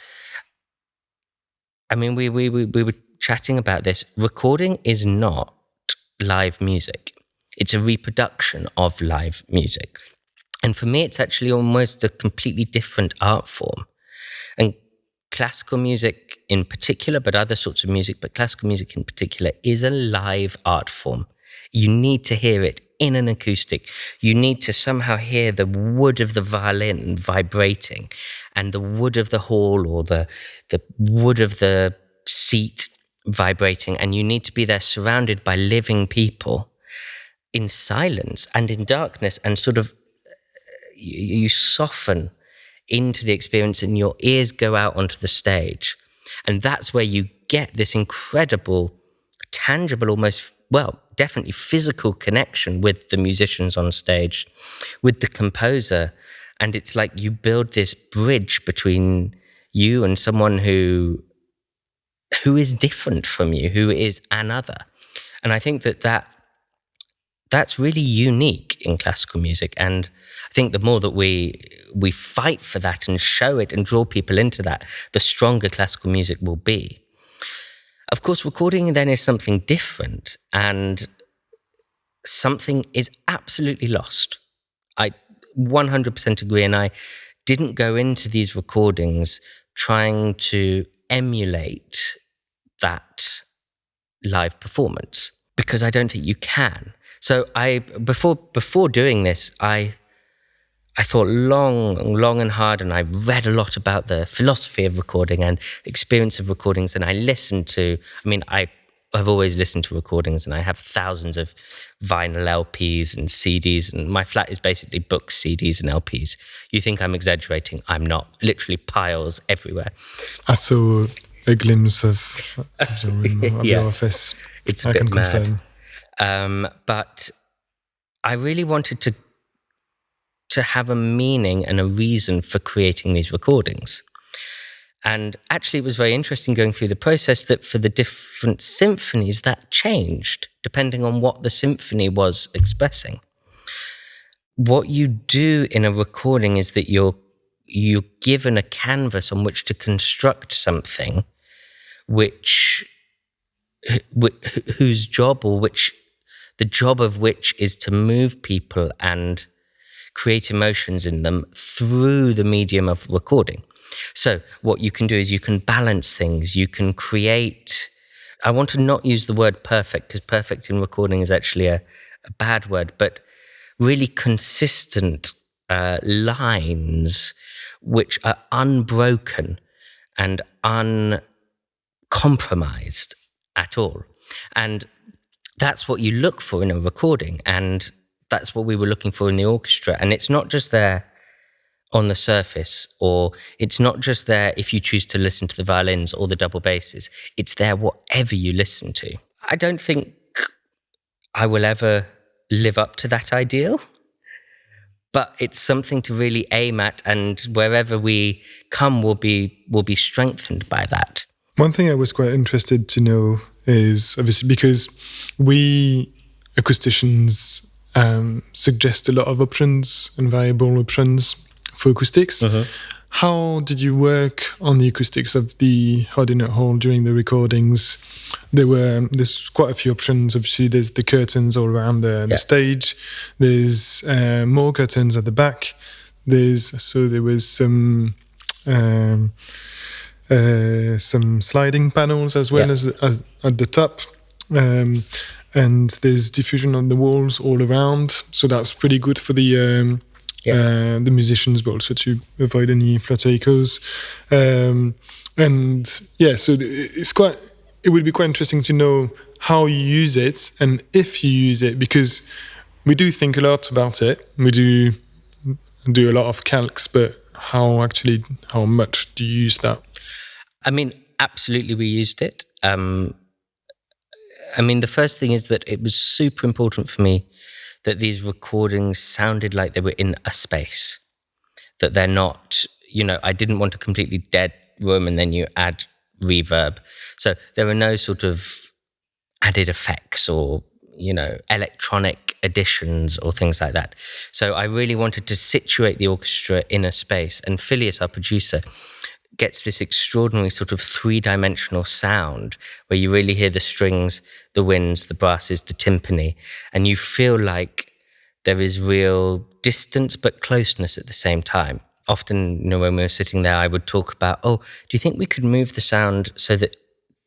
I mean, we were chatting about this. Recording is not live music. It's a reproduction of live music. And for me, it's actually almost a completely different art form. And classical music in particular, but other sorts of music, but classical music in particular, is a live art form. You need to hear it in an acoustic. You need to somehow hear the wood of the violin vibrating and the wood of the hall or the wood of the seat vibrating. And you need to be there surrounded by living people in silence and in darkness, and sort of you soften into the experience and your ears go out onto the stage. And that's where you get this incredible, tangible, almost, well, definitely physical connection with the musicians on stage, with the composer. And it's like you build this bridge between you and someone who is different from you, who is another. And I think that's really unique in classical music. And I think the more that we fight for that and show it and draw people into that, the stronger classical music will be. Of course, recording then is something different, and something is absolutely lost. I 100% agree, and I didn't go into these recordings trying to emulate that live performance, because I don't think you can. So before doing this, I thought long and hard, and I read a lot about the philosophy of recording and the experience of recordings, and I listened to, I've always listened to recordings, and I have thousands of vinyl LPs and CDs, and my flat is basically books, CDs and LPs. You think I'm exaggerating? I'm not. Literally piles everywhere. I saw a glimpse of the room, of your office. It's a bit mad. But I really wanted to have a meaning and a reason for creating these recordings. And actually it was very interesting going through the process that for the different symphonies that changed depending on what the symphony was expressing. What you do in a recording is that you're given a canvas on which to construct something whose job, or the job of which is to move people and create emotions in them through the medium of recording. So what you can do is you can balance things, you can create, I want to not use the word perfect, because perfect in recording is actually a bad word, but really consistent lines which are unbroken and uncompromised at all. And that's what you look for in a recording, and that's what we were looking for in the orchestra. And it's not just there on the surface, or it's not just there if you choose to listen to the violins or the double basses. It's there whatever you listen to. I don't think I will ever live up to that ideal, but it's something to really aim at, and wherever we come will be strengthened by that. One thing I was quite interested to know is, obviously, because we acousticians suggest a lot of options and variable options for acoustics. Uh-huh. How did you work on the acoustics of the Holding a Hall during the recordings? There's quite a few options. Obviously, there's the curtains all around the stage. There's more curtains at the back. There was some sliding panels as well as at the top. And there's diffusion on the walls all around. So that's pretty good for the the musicians, but also to avoid any flutter echoes. And yeah, so it would be quite interesting to know how you use it and if you use it, because we do think a lot about it. We do a lot of calcs, but how much do you use that? I mean, absolutely we used it. I mean, the first thing is that it was super important for me that these recordings sounded like they were in a space, that they're not, I didn't want a completely dead room and then you add reverb. So there were no sort of added effects or, electronic additions or things like that. So I really wanted to situate the orchestra in a space. And Phillius, our producer, gets this extraordinary sort of three-dimensional sound where you really hear the strings, the winds, the brasses, the timpani, and you feel like there is real distance but closeness at the same time. Often, when we were sitting there, I would talk about, do you think we could move the sound so that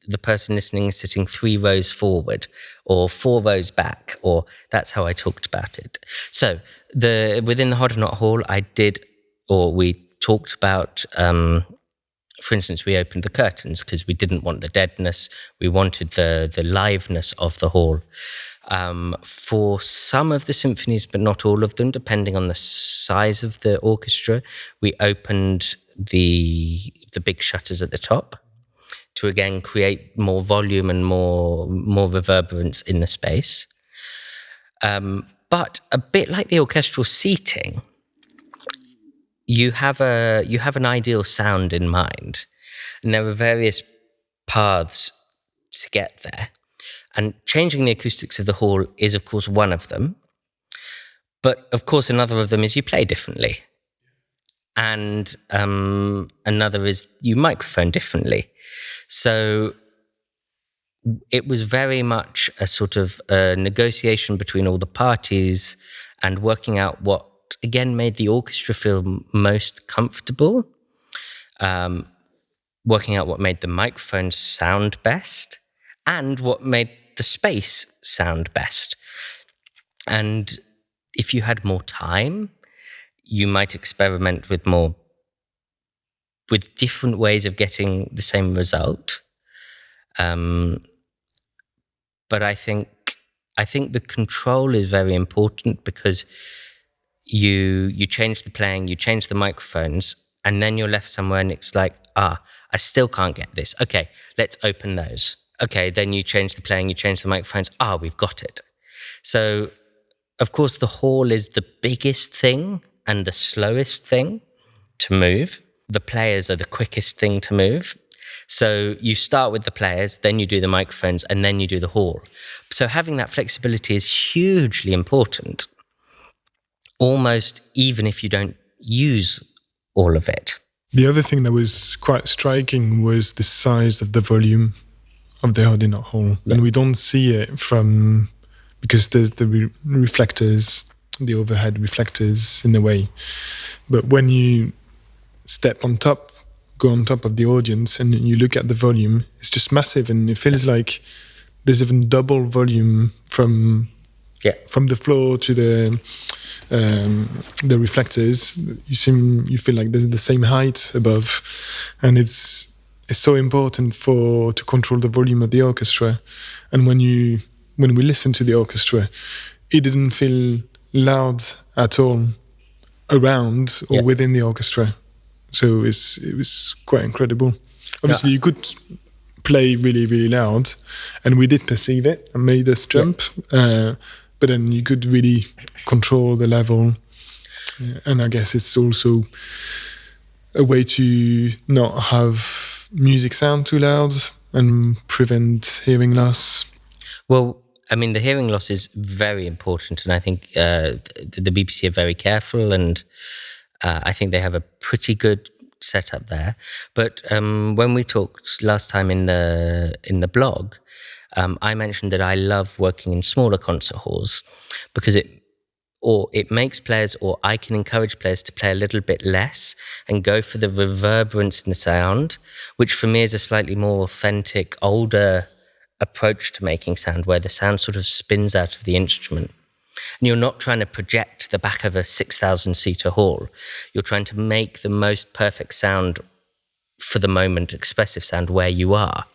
the person listening is sitting 3 rows forward or 4 rows back? Or that's how I talked about it. So within the Hot or Not Hall, we talked about, for instance, we opened the curtains because we didn't want the deadness. We wanted the liveness of the hall. For some of the symphonies, but not all of them, depending on the size of the orchestra, we opened the big shutters at the top to again create more volume and more reverberance in the space. But a bit like the orchestral seating, you have an ideal sound in mind, and there are various paths to get there. And changing the acoustics of the hall is, of course, one of them. But, of course, another of them is you play differently. And another is you microphone differently. So it was very much a sort of a negotiation between all the parties and working out what, again, made the orchestra feel most comfortable, working out what made the microphones sound best, and what made the space sound best. And if you had more time, you might experiment with different ways of getting the same result. But I think the control is very important, because you change the playing, you change the microphones, and then you're left somewhere and it's like, I still can't get this. Okay, let's open those. Okay, then you change the playing, you change the microphones. We've got it. So, of course, the hall is the biggest thing and the slowest thing to move. The players are the quickest thing to move. So you start with the players, then you do the microphones, and then you do the hall. So having that flexibility is hugely important, almost even if you don't use all of it. The other thing that was quite striking was the size of the volume of the Hot or Not Hall. Yeah. And we don't see it because there's the reflectors, the overhead reflectors in the way. But when you go on top of the audience and you look at the volume, it's just massive, and it feels like there's even double volume from the floor to the reflectors. You feel like there's the same height above, and it's so important to control the volume of the orchestra. And when we listen to the orchestra, it didn't feel loud at all around or within the orchestra. So it was quite incredible. Obviously, you could play really, really loud, and we did perceive it and made us jump. But then you could really control the level. And I guess it's also a way to not have music sound too loud and prevent hearing loss. Well, I mean, the hearing loss is very important, and I think the BBC are very careful, and I think they have a pretty good setup there. But when we talked last time in the blog, I mentioned that I love working in smaller concert halls because it makes players, or I can encourage players to play a little bit less and go for the reverberance in the sound, which for me is a slightly more authentic, older approach to making sound, where the sound sort of spins out of the instrument. And you're not trying to project the back of a 6,000-seater hall. You're trying to make the most perfect sound for the moment, expressive sound where you are.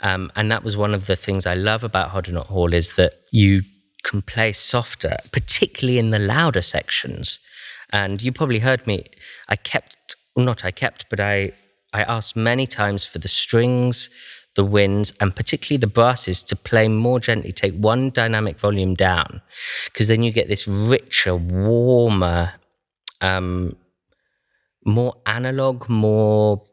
And that was one of the things I love about Hodderknott Hall, is that you can play softer, particularly in the louder sections. And you probably heard me, I asked many times for the strings, the winds, and particularly the brasses to play more gently, take one dynamic volume down, because then you get this richer, warmer, more analog, more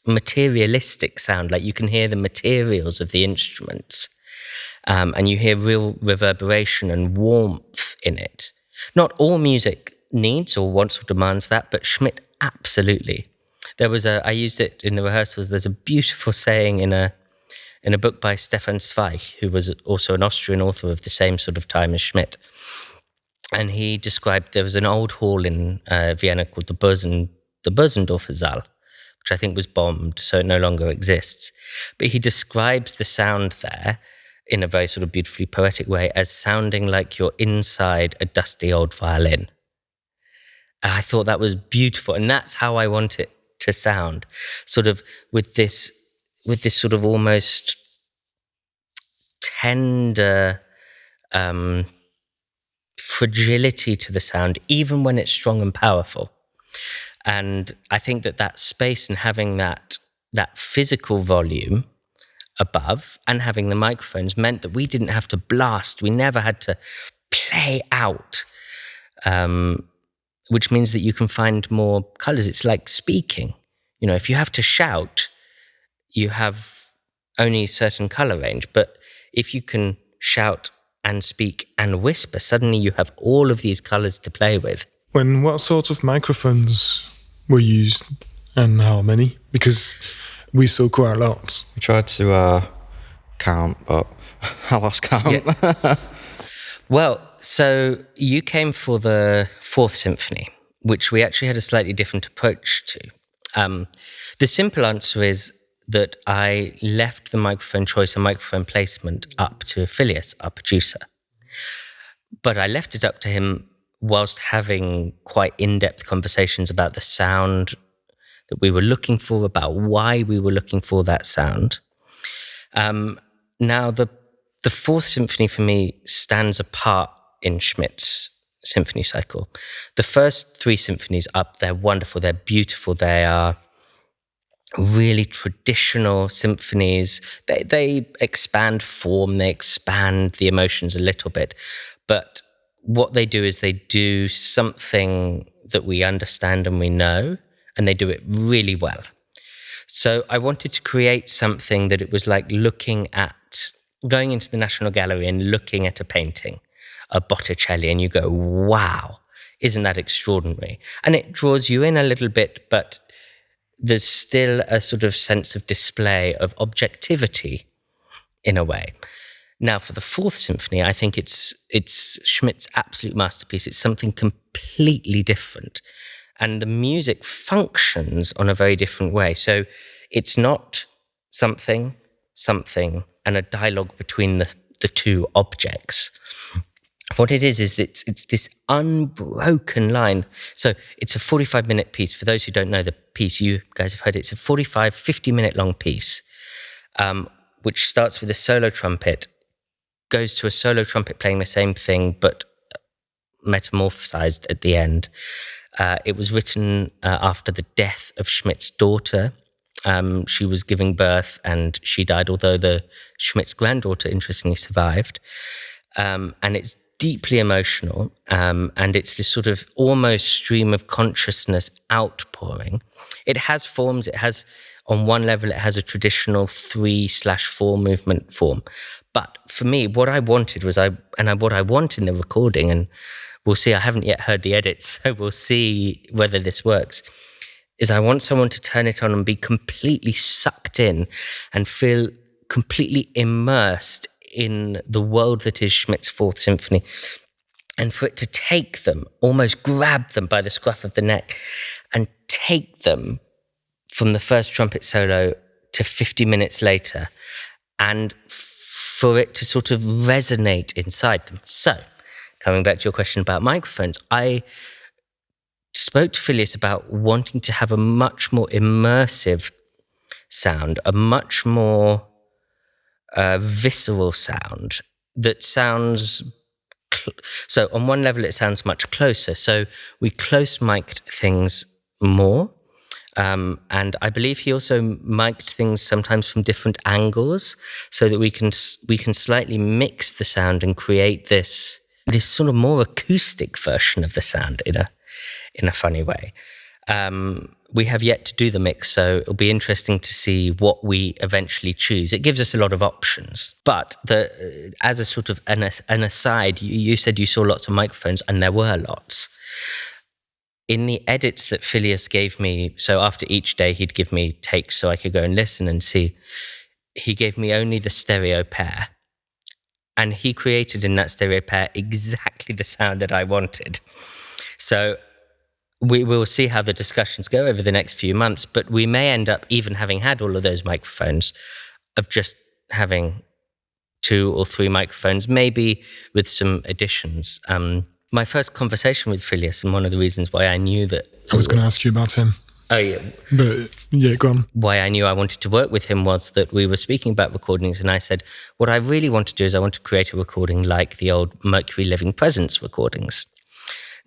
materialistic sound. Like you can hear the materials of the instruments, and you hear real reverberation and warmth in it. Not all music needs or wants or demands that, but Schmidt absolutely. I used it in the rehearsals. There's a beautiful saying in a book by Stefan Zweig, who was also an Austrian author of the same sort of time as Schmidt. And he described, there was an old hall in Vienna called the Bösendorfer Saal, which I think was bombed, so it no longer exists. But he describes the sound there in a very sort of beautifully poetic way as sounding like you're inside a dusty old violin. I thought that was beautiful, and that's how I want it to sound, sort of with this sort of almost tender fragility to the sound, even when it's strong and powerful. And I think that space and having that physical volume above and having the microphones meant that we didn't have to blast. We never had to play out, which means that you can find more colors. It's like speaking. You know, if you have to shout, you have only a certain color range. But if you can shout and speak and whisper, suddenly you have all of these colors to play with. What sort of microphones were used and how many? Because we saw quite a lot. We tried to count, but I lost count. Yeah. Well, so you came for the Fourth Symphony, which we actually had a slightly different approach to. The simple answer is that I left the microphone choice and microphone placement up to Phillius, our producer. But I left it up to him whilst having quite in-depth conversations about the sound that we were looking for, about why we were looking for that sound. Now, the Fourth Symphony for me stands apart in Schmidt's symphony cycle. The first three symphonies up, they're wonderful, they're beautiful, they are really traditional symphonies. They expand form, they expand the emotions a little bit. But what they do is they do something that we understand and we know, and they do it really well. So I wanted to create something that it was like going into the National Gallery and looking at a painting, a Botticelli, and you go, wow, isn't that extraordinary? And it draws you in a little bit, but there's still a sort of sense of display, of objectivity in a way. Now, for the Fourth Symphony, I think it's Schmidt's absolute masterpiece. It's something completely different. And the music functions on a very different way. So it's not something, and a dialogue between the two objects. What it is it's this unbroken line. So it's a 45-minute piece. For those who don't know the piece, you guys have heard it. It's a 50-minute long piece, which starts with a solo trumpet, goes to a solo trumpet playing the same thing, but metamorphosized at the end. It was written after the death of Schmidt's daughter. She was giving birth and she died, although Schmidt's granddaughter, interestingly, survived. And it's deeply emotional, and it's this sort of almost stream of consciousness outpouring. It has forms. It has, on one level, it has a traditional 3/4 movement form. But for me, what I wanted was, what I want in the recording, and we'll see, I haven't yet heard the edits, so we'll see whether this works, is I want someone to turn it on and be completely sucked in and feel completely immersed in the world that is Schmidt's Fourth Symphony, and for it to take them, almost grab them by the scruff of the neck and take them from the first trumpet solo to 50 minutes later and for it to sort of resonate inside them. So, coming back to your question about microphones, I spoke to Phillius about wanting to have a much more immersive sound, a much more visceral sound that sounds... So on one level, it sounds much closer. So we close mic'd things more. And I believe he also mic'd things sometimes from different angles so that we can slightly mix the sound and create this sort of more acoustic version of the sound in a funny way. We have yet to do the mix, so it'll be interesting to see what we eventually choose. It gives us a lot of options. But as a sort of an aside, you said you saw lots of microphones, and there were lots. In the edits that Phillius gave me, so after each day he'd give me takes so I could go and listen and see, he gave me only the stereo pair. And he created in that stereo pair exactly the sound that I wanted. So we will see how the discussions go over the next few months, but we may end up, even having had all of those microphones, of just having 2 or 3 microphones, maybe with some additions. My first conversation with Phillius, and one of the reasons why I knew that... I was going to ask you about him. Oh, yeah. But, yeah, go on. Why I knew I wanted to work with him was that we were speaking about recordings, and I said, what I really want to do is I want to create a recording like the old Mercury Living Presence recordings.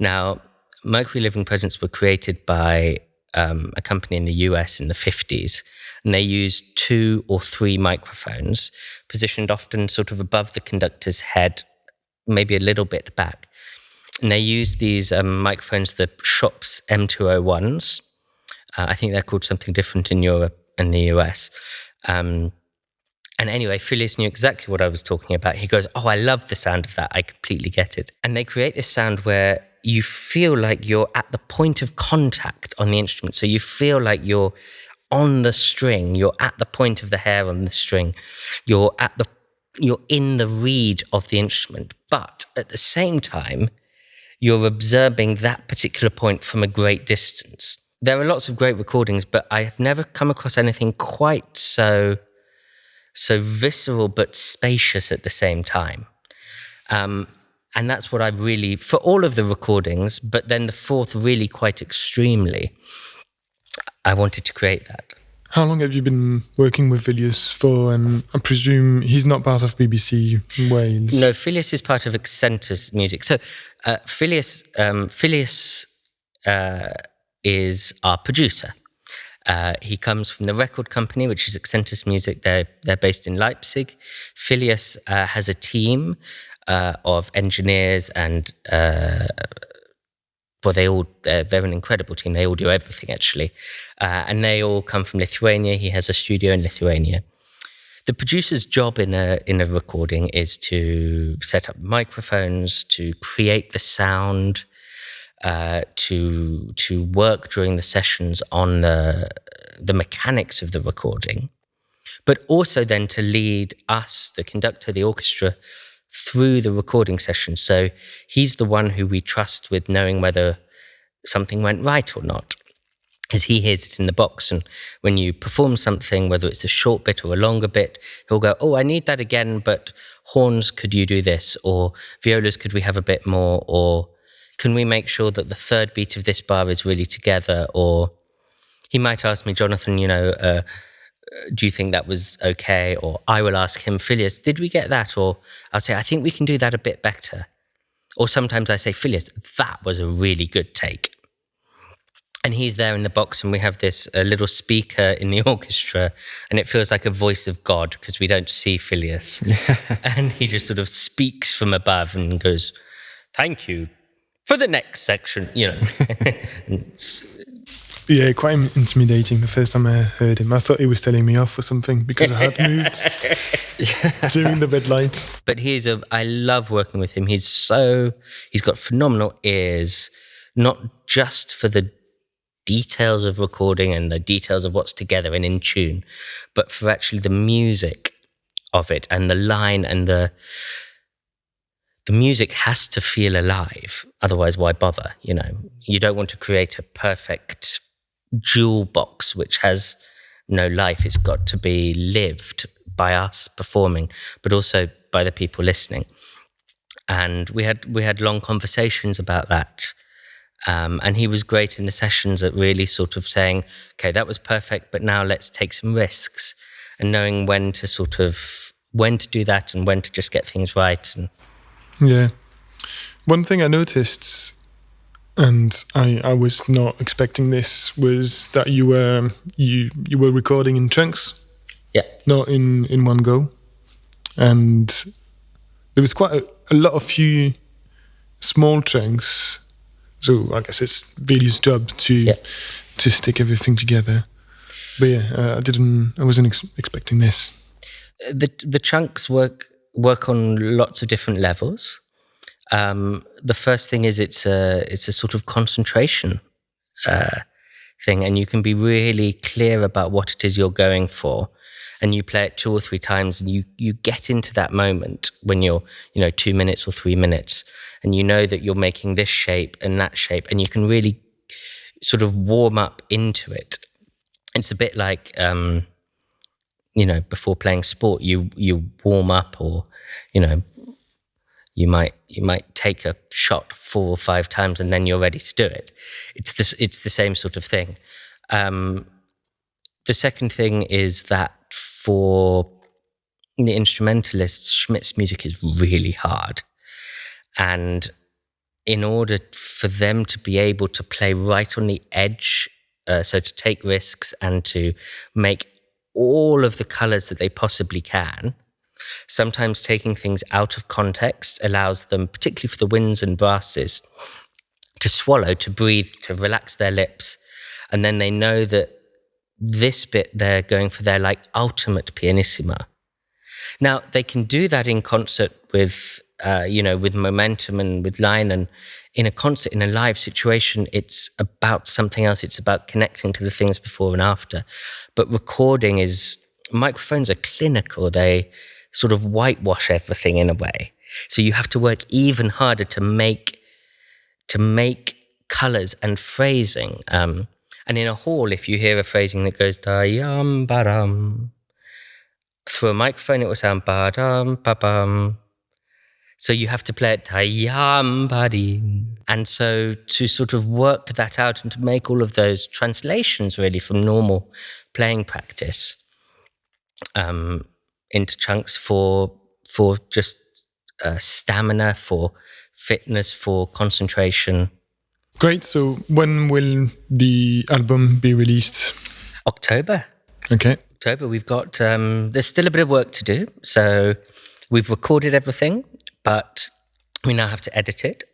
Now, Mercury Living Presence were created by a company in the US in the 50s, and they used 2 or 3 microphones, positioned often sort of above the conductor's head, maybe a little bit back. And they used these microphones, the Shop's M201s. I think they're called something different in Europe and the US. And anyway, Phillius knew exactly what I was talking about. He goes, oh, I love the sound of that. I completely get it. And they create this sound where you feel like you're at the point of contact on the instrument. So you feel like you're on the string. You're at the point of the hair on the string. You're in the reed of the instrument. But at the same time, you're observing that particular point from a great distance. There are lots of great recordings, but I have never come across anything quite so visceral but spacious at the same time. And that's what I really, for all of the recordings, but then the fourth really quite extremely, I wanted to create that. How long have you been working with Phillius for? And I presume he's not part of BBC Wales. No, Phillius is part of Accentus Music. So Phillius is our producer. He comes from the record company, which is Accentus Music. They're based in Leipzig. Phillius has a team of engineers and they're an incredible team. They all do everything, actually. And they all come from Lithuania. He has a studio in Lithuania. The producer's job in a recording is to set up microphones, to create the sound, to work during the sessions on the mechanics of the recording, but also then to lead us, the conductor, the orchestra, through the recording session. So he's the one who we trust with knowing whether something went right or not, because he hears it in the box. And when you perform something, whether it's a short bit or a longer bit, he'll go, oh, I need that again, but horns, could you do this? Or violas, could we have a bit more? Or can we make sure that the third beat of this bar is really together? Or he might ask me, Jonanthan, do you think that was okay? Or I will ask him, Phillius, did we get that? Or I'll say, I think we can do that a bit better. Or sometimes I say, Phillius, that was a really good take. And he's there in the box, and we have this little speaker in the orchestra, and it feels like a voice of God because we don't see Phillius. And he just sort of speaks from above and goes, thank you for the next section, Yeah, quite intimidating the first time I heard him. I thought he was telling me off or something because I had moved during the red light. But I love working with him. He's got phenomenal ears, not just for the details of recording and the details of what's together and in tune, but for actually the music of it and the line, and the music has to feel alive. Otherwise, why bother? You don't want to create a perfect jewel box which has no life. It's got to be lived by us performing, but also by the people listening. And we had long conversations about that. And he was great in the sessions at really sort of saying, okay, that was perfect, but now let's take some risks, and knowing when to do that and when to just get things right. And yeah. One thing I noticed, and I was not expecting this, was that you were recording in chunks. Yeah. Not in one go. And there was quite a lot of few small chunks. So I guess it's Phillius' job to stick everything together. But yeah, I wasn't expecting this. The chunks work on lots of different levels. The first thing is it's a sort of concentration thing, and you can be really clear about what it is you're going for, and you play it 2 or 3 times, and you get into that moment when you're 2 minutes or 3 minutes, and you know that you're making this shape and that shape, and you can really sort of warm up into it. It's a bit like before playing sport, you warm up, or you might take a shot 4 or 5 times and then you're ready to do it. It's the same sort of thing. The second thing is that for the instrumentalists, Schmidt's music is really hard. And in order for them to be able to play right on the edge, so to take risks and to make all of the colors that they possibly can, sometimes taking things out of context allows them, particularly for the winds and brasses, to swallow, to breathe, to relax their lips. And then they know that this bit they're going for their ultimate pianissima. Now, they can do that in concert with momentum and with line. And in a concert, in a live situation, it's about something else. It's about connecting to the things before and after. But recording microphones are clinical. They sort of whitewash everything in a way. So you have to work even harder to make colours and phrasing. And in a hall, if you hear a phrasing that goes da-yum, ba-dum, through a microphone it will sound ba-dum, ba-bum. So you have to play it da-yum, ba-dim. And so to sort of work that out and to make all of those translations really from normal playing practice into chunks for just stamina, for fitness, for concentration. Great. So when will the album be released? October. Okay. October. We've got, there's still a bit of work to do. So we've recorded everything, but we now have to edit it.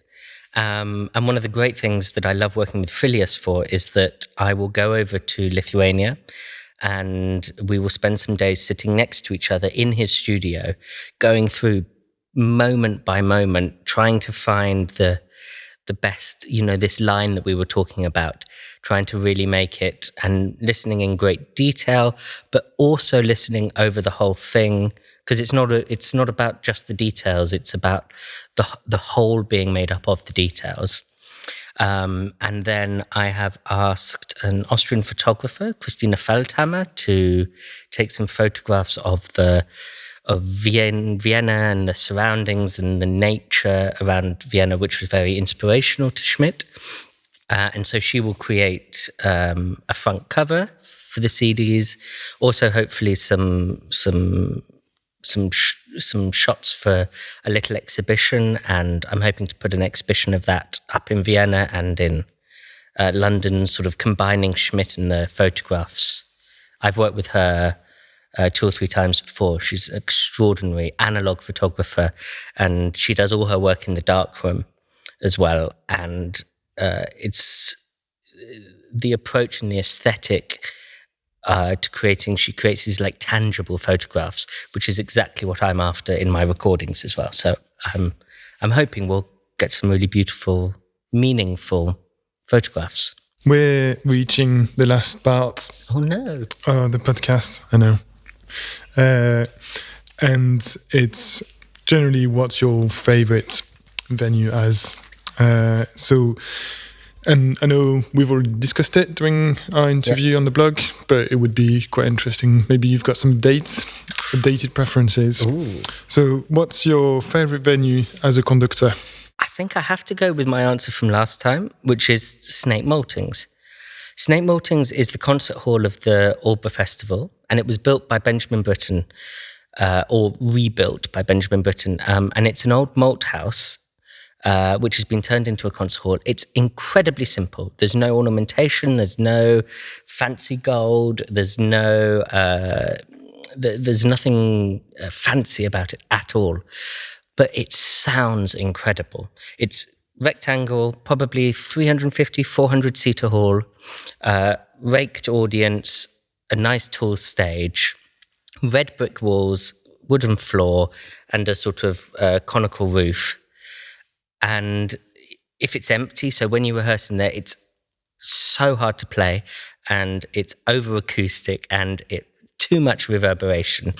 And one of the great things that I love working with Phillius for is that I will go over to Lithuania and we will spend some days sitting next to each other in his studio, going through moment by moment, trying to find the best, this line that we were talking about, trying to really make it, and listening in great detail, but also listening over the whole thing, because it's not about just the details, it's about the whole being made up of the details. And then I have asked an Austrian photographer, Christina Feldhammer, to take some photographs of Vienna and the surroundings and the nature around Vienna, which was very inspirational to Schmidt. And so she will create a front cover for the CDs, also hopefully some shots for a little exhibition, and I'm hoping to put an exhibition of that up in Vienna and in London, sort of combining Schmidt and the photographs. I've worked with her 2 or 3 times before. She's an extraordinary analog photographer, and she does all her work in the darkroom as well. And it's the approach and the aesthetic to creating. She creates these tangible photographs, which is exactly what I'm after in my recordings as well. So I'm hoping we'll get some really beautiful, meaningful photographs. We're reaching the last part. Oh no! The podcast. I know. And it's generally what's your favorite venue as. And I know we've already discussed it during our interview on the blog, but it would be quite interesting. Maybe you've got some dates updated preferences. Ooh. So, what's your favorite venue as a conductor? I think I have to go with my answer from last time, which is Snake Maltings. Snake Maltings is the concert hall of the Alba Festival, and it was built by Benjamin Britten, or rebuilt by Benjamin Britten. And it's an old malt house, which has been turned into a concert hall. It's incredibly simple. There's no ornamentation. There's no fancy gold. There's no... there's nothing fancy about it at all. But it sounds incredible. It's rectangle, probably 350, 400-seater hall, raked audience, a nice tall stage, red brick walls, wooden floor, and a sort of conical roof. And if it's empty, so when you rehearse in there, it's so hard to play, and it's over acoustic, and too much reverberation.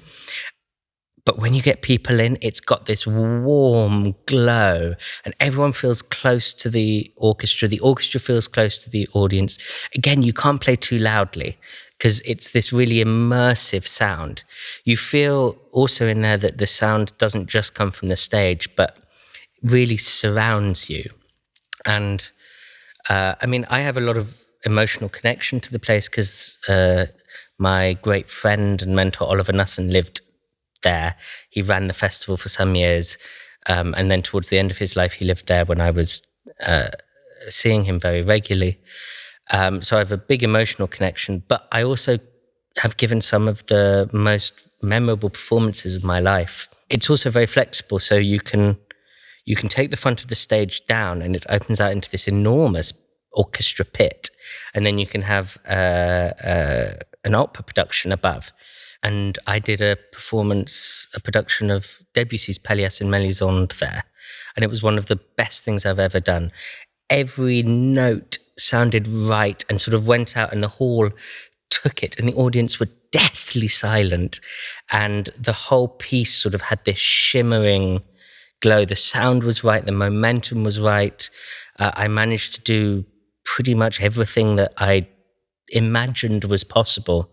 But when you get people in, it's got this warm glow, and everyone feels close to the orchestra. The orchestra feels close to the audience. Again, you can't play too loudly because it's this really immersive sound. You feel also in there that the sound doesn't just come from the stage, but really surrounds you. And I have a lot of emotional connection to the place because my great friend and mentor, Oliver Nussen, lived there. He ran the festival for some years, and then towards the end of his life, he lived there when I was seeing him very regularly. So I have a big emotional connection, but I also have given some of the most memorable performances of my life. It's also very flexible, so you can take the front of the stage down, and it opens out into this enormous orchestra pit, and then you can have an opera production above. And I did a production of Debussy's Phillius and Mélisande there. And it was one of the best things I've ever done. Every note sounded right and sort of went out, and the hall took it, and the audience were deathly silent. And the whole piece sort of had this shimmering glow. The sound was right, the momentum was right. I managed to do pretty much everything that I imagined was possible.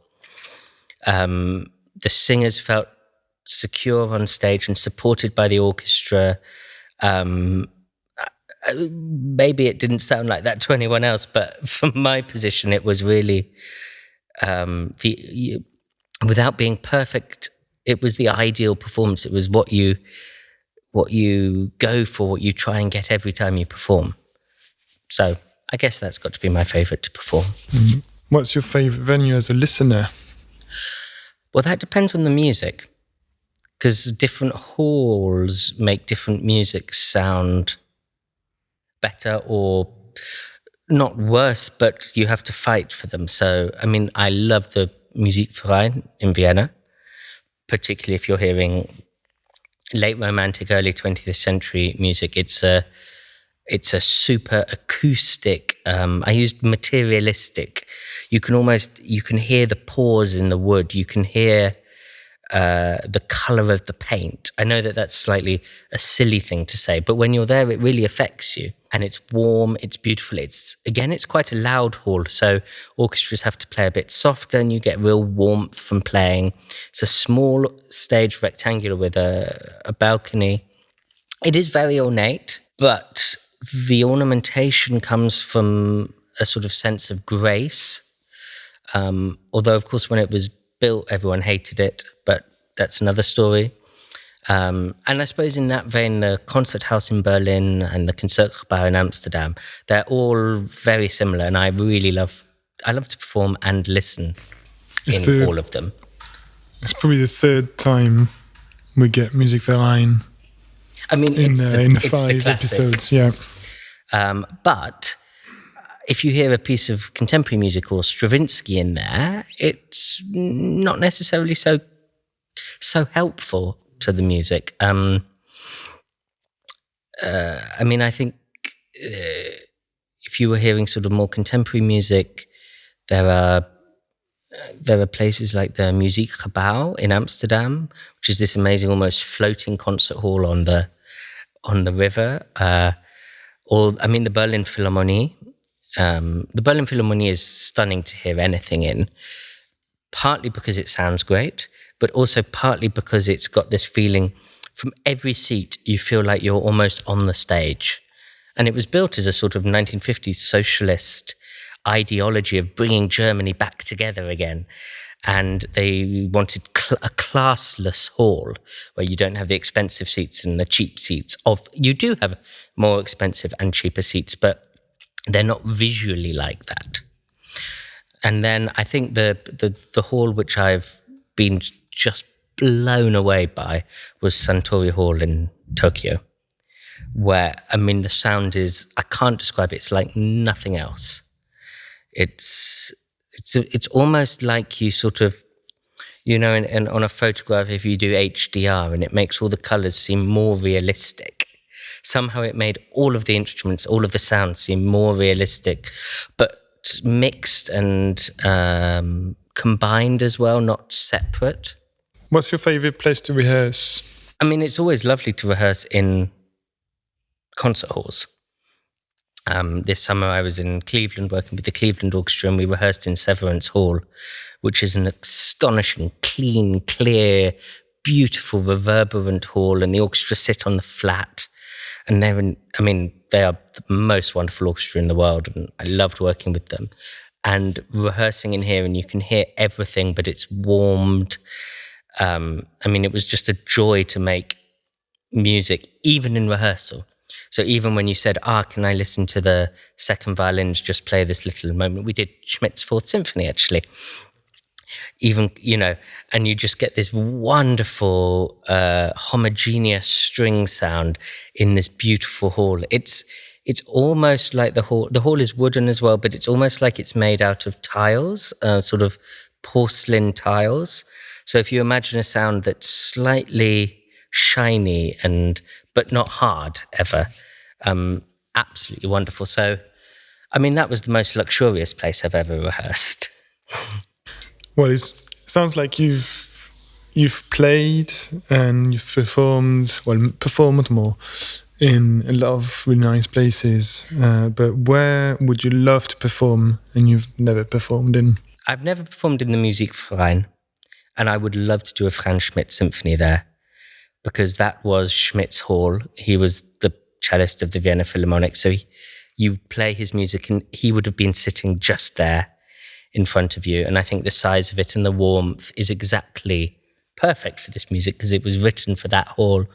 The singers felt secure on stage and supported by the orchestra. Maybe it didn't sound like that to anyone else, but from my position, it was really without being perfect, it was the ideal performance. It was what you go for, what you try and get every time you perform. So I guess that's got to be my favourite to perform. Mm-hmm. What's your favourite venue as a listener? Well, that depends on the music, because different halls make different music sound better or not worse, but you have to fight for them. So, I love the Musikverein in Vienna, particularly if you're hearing late Romantic, early 20th century music. It's a super acoustic. I used materialistic. You can hear the pores in the wood. You can hear the color of the paint. I know that that's slightly a silly thing to say, but when you're there, it really affects you. And it's warm, it's beautiful. It's quite a loud hall, so orchestras have to play a bit softer, and you get real warmth from playing. It's a small stage, rectangular, with a balcony. It is very ornate, but the ornamentation comes from a sort of sense of grace. Although, of course, when it was built, everyone hated it, but that's another story. And I suppose in that vein, the Concert House in Berlin and the Concertgebouw in Amsterdam, they're all very similar, and I love to perform and listen in all of them. It's probably the third time we get Musikverein. In 5 episodes, yeah. But if you hear a piece of contemporary music or Stravinsky in there, it's not necessarily so helpful to the music. I think if you were hearing sort of more contemporary music, there are places like the Musikgebouw in Amsterdam, which is this amazing, almost floating concert hall on the river. The Berlin Philharmonie. The Berlin Philharmonie is stunning to hear anything in, partly because it sounds great, but also partly because it's got this feeling from every seat, you feel like you're almost on the stage. And it was built as a sort of 1950s socialist ideology of bringing Germany back together again. And they wanted a classless hall where you don't have the expensive seats and the cheap seats. You do have more expensive and cheaper seats, but they're not visually like that. And then I think the hall which I've been just blown away by was Suntory Hall in Tokyo, where, I mean, the sound is, I can't describe it, it's like nothing else. It's almost like you sort of, you know, on a photograph, if you do HDR and it makes all the colors seem more realistic. Somehow it made all of the instruments, all of the sounds seem more realistic, but mixed and combined as well, not separate. What's your favorite place to rehearse? I mean, it's always lovely to rehearse in concert halls. This summer I was in Cleveland working with the Cleveland Orchestra, and we rehearsed in Severance Hall, which is an astonishing, clean, clear, beautiful, reverberant hall, and the orchestra sit on the flat. And they are the most wonderful orchestra in the world, and I loved working with them. And rehearsing in here, and you can hear everything, but it's warmed. It was just a joy to make music, even in rehearsal. So even when you said, can I listen to the second violins just play this little moment? We did Schmidt's Fourth Symphony, actually. Even, you know, and you just get this wonderful, homogeneous string sound in this beautiful hall. It's almost like the hall is wooden as well, but it's almost like it's made out of tiles, sort of porcelain tiles. So if you imagine a sound that's slightly shiny but not hard ever, absolutely wonderful. So, I mean, that was the most luxurious place I've ever rehearsed. Well, it sounds like you've played and you've performed more in a lot of really nice places. But where would you love to perform and you've never performed in? I've never performed in the Musikverein, and I would love to do a Franz Schmidt symphony there, because that was Schmidt's hall. He was the cellist of the Vienna Philharmonic, so you play his music and he would have been sitting just there in front of you. And I think the size of it and the warmth is exactly perfect for this music, because it was written for that hall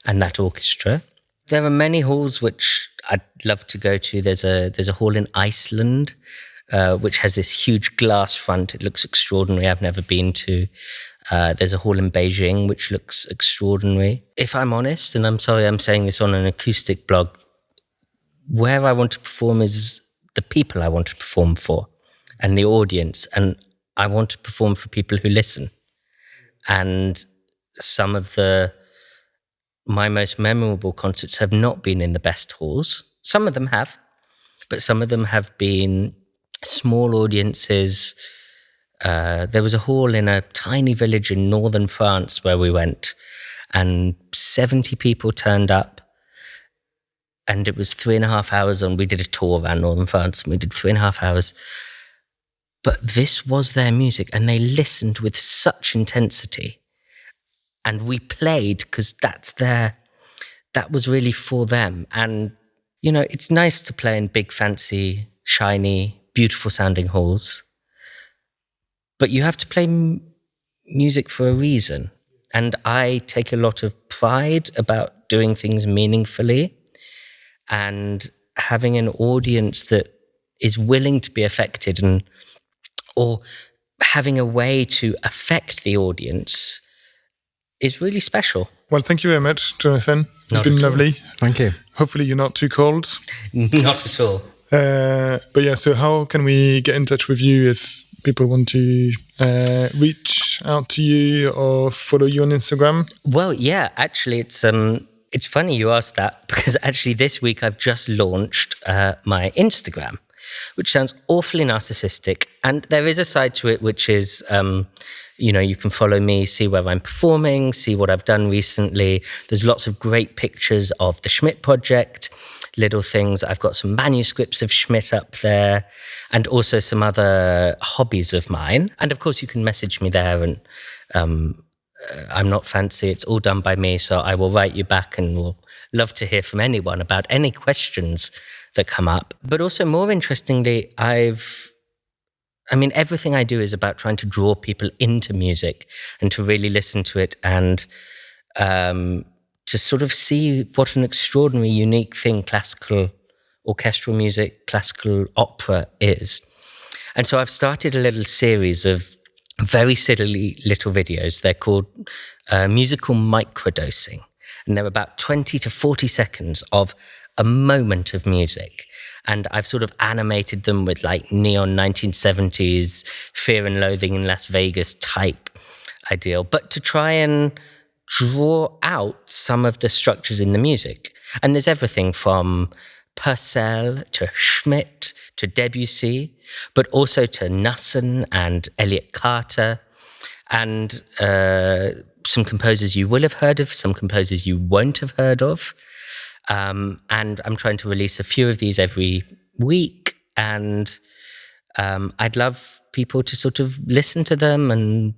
and that orchestra. There are many halls which I'd love to go to. There's a hall in Iceland, which has this huge glass front. It looks extraordinary. I've never been to. There's a hall in Beijing, which looks extraordinary. If I'm honest, and I'm sorry I'm saying this on an acoustic blog, where I want to perform is the people I want to perform for and the audience. And I want to perform for people who listen. And some of my most memorable concerts have not been in the best halls. Some of them have, but some of them have been small audiences. There was a hall in a tiny village in northern France where we went, and 70 people turned up, and it was 3.5 hours, and we did a tour around northern France, and we did 3.5 hours. But this was their music, and they listened with such intensity. And we played because that was really for them. And, you know, it's nice to play in big, fancy, shiny, beautiful sounding halls. But you have to play music for a reason. And I take a lot of pride about doing things meaningfully and having an audience that is willing to be affected, or having a way to affect the audience is really special. Well, thank you very much, Jonanthan. It's been lovely. Thank you. Hopefully you're not too cold. Not at all. But yeah, so how can we get in touch with you if people want to reach out to you or follow you on Instagram? Well, yeah, actually, it's funny you asked that, because actually this week I've just launched my Instagram, which sounds awfully narcissistic. And there is a side to it, which is, you can follow me, see where I'm performing, see what I've done recently. There's lots of great pictures of the Schmidt Project, little things. I've got some manuscripts of Schmidt up there, and also some other hobbies of mine. And of course, you can message me there, and I'm not fancy. It's all done by me. So I will write you back and will love to hear from anyone about any questions that come up. But also, more interestingly, everything I do is about trying to draw people into music and to really listen to it and to sort of see what an extraordinary, unique thing classical orchestral music, classical opera is. And so I've started a little series of very silly little videos. They're called musical microdosing. And they're about 20 to 40 seconds of a moment of music. And I've sort of animated them with like neon 1970s, Fear and Loathing in Las Vegas type ideal, but to try and draw out some of the structures in the music. And there's everything from Purcell to Schmidt to Debussy, but also to Nussin and Elliott Carter, and some composers you will have heard of, some composers you won't have heard of. And I'm trying to release a few of these every week, and I'd love people to sort of listen to them and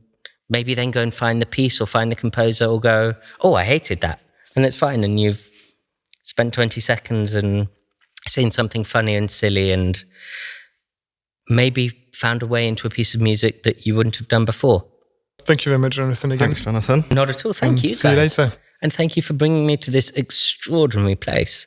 maybe then go and find the piece or find the composer or go, oh, I hated that. And it's fine. And you've spent 20 seconds and seen something funny and silly and maybe found a way into a piece of music that you wouldn't have done before. Thank you very much, Jonathan, again. Thanks, Jonathan. Not at all. Thank you, guys. See you later. And thank you for bringing me to this extraordinary place.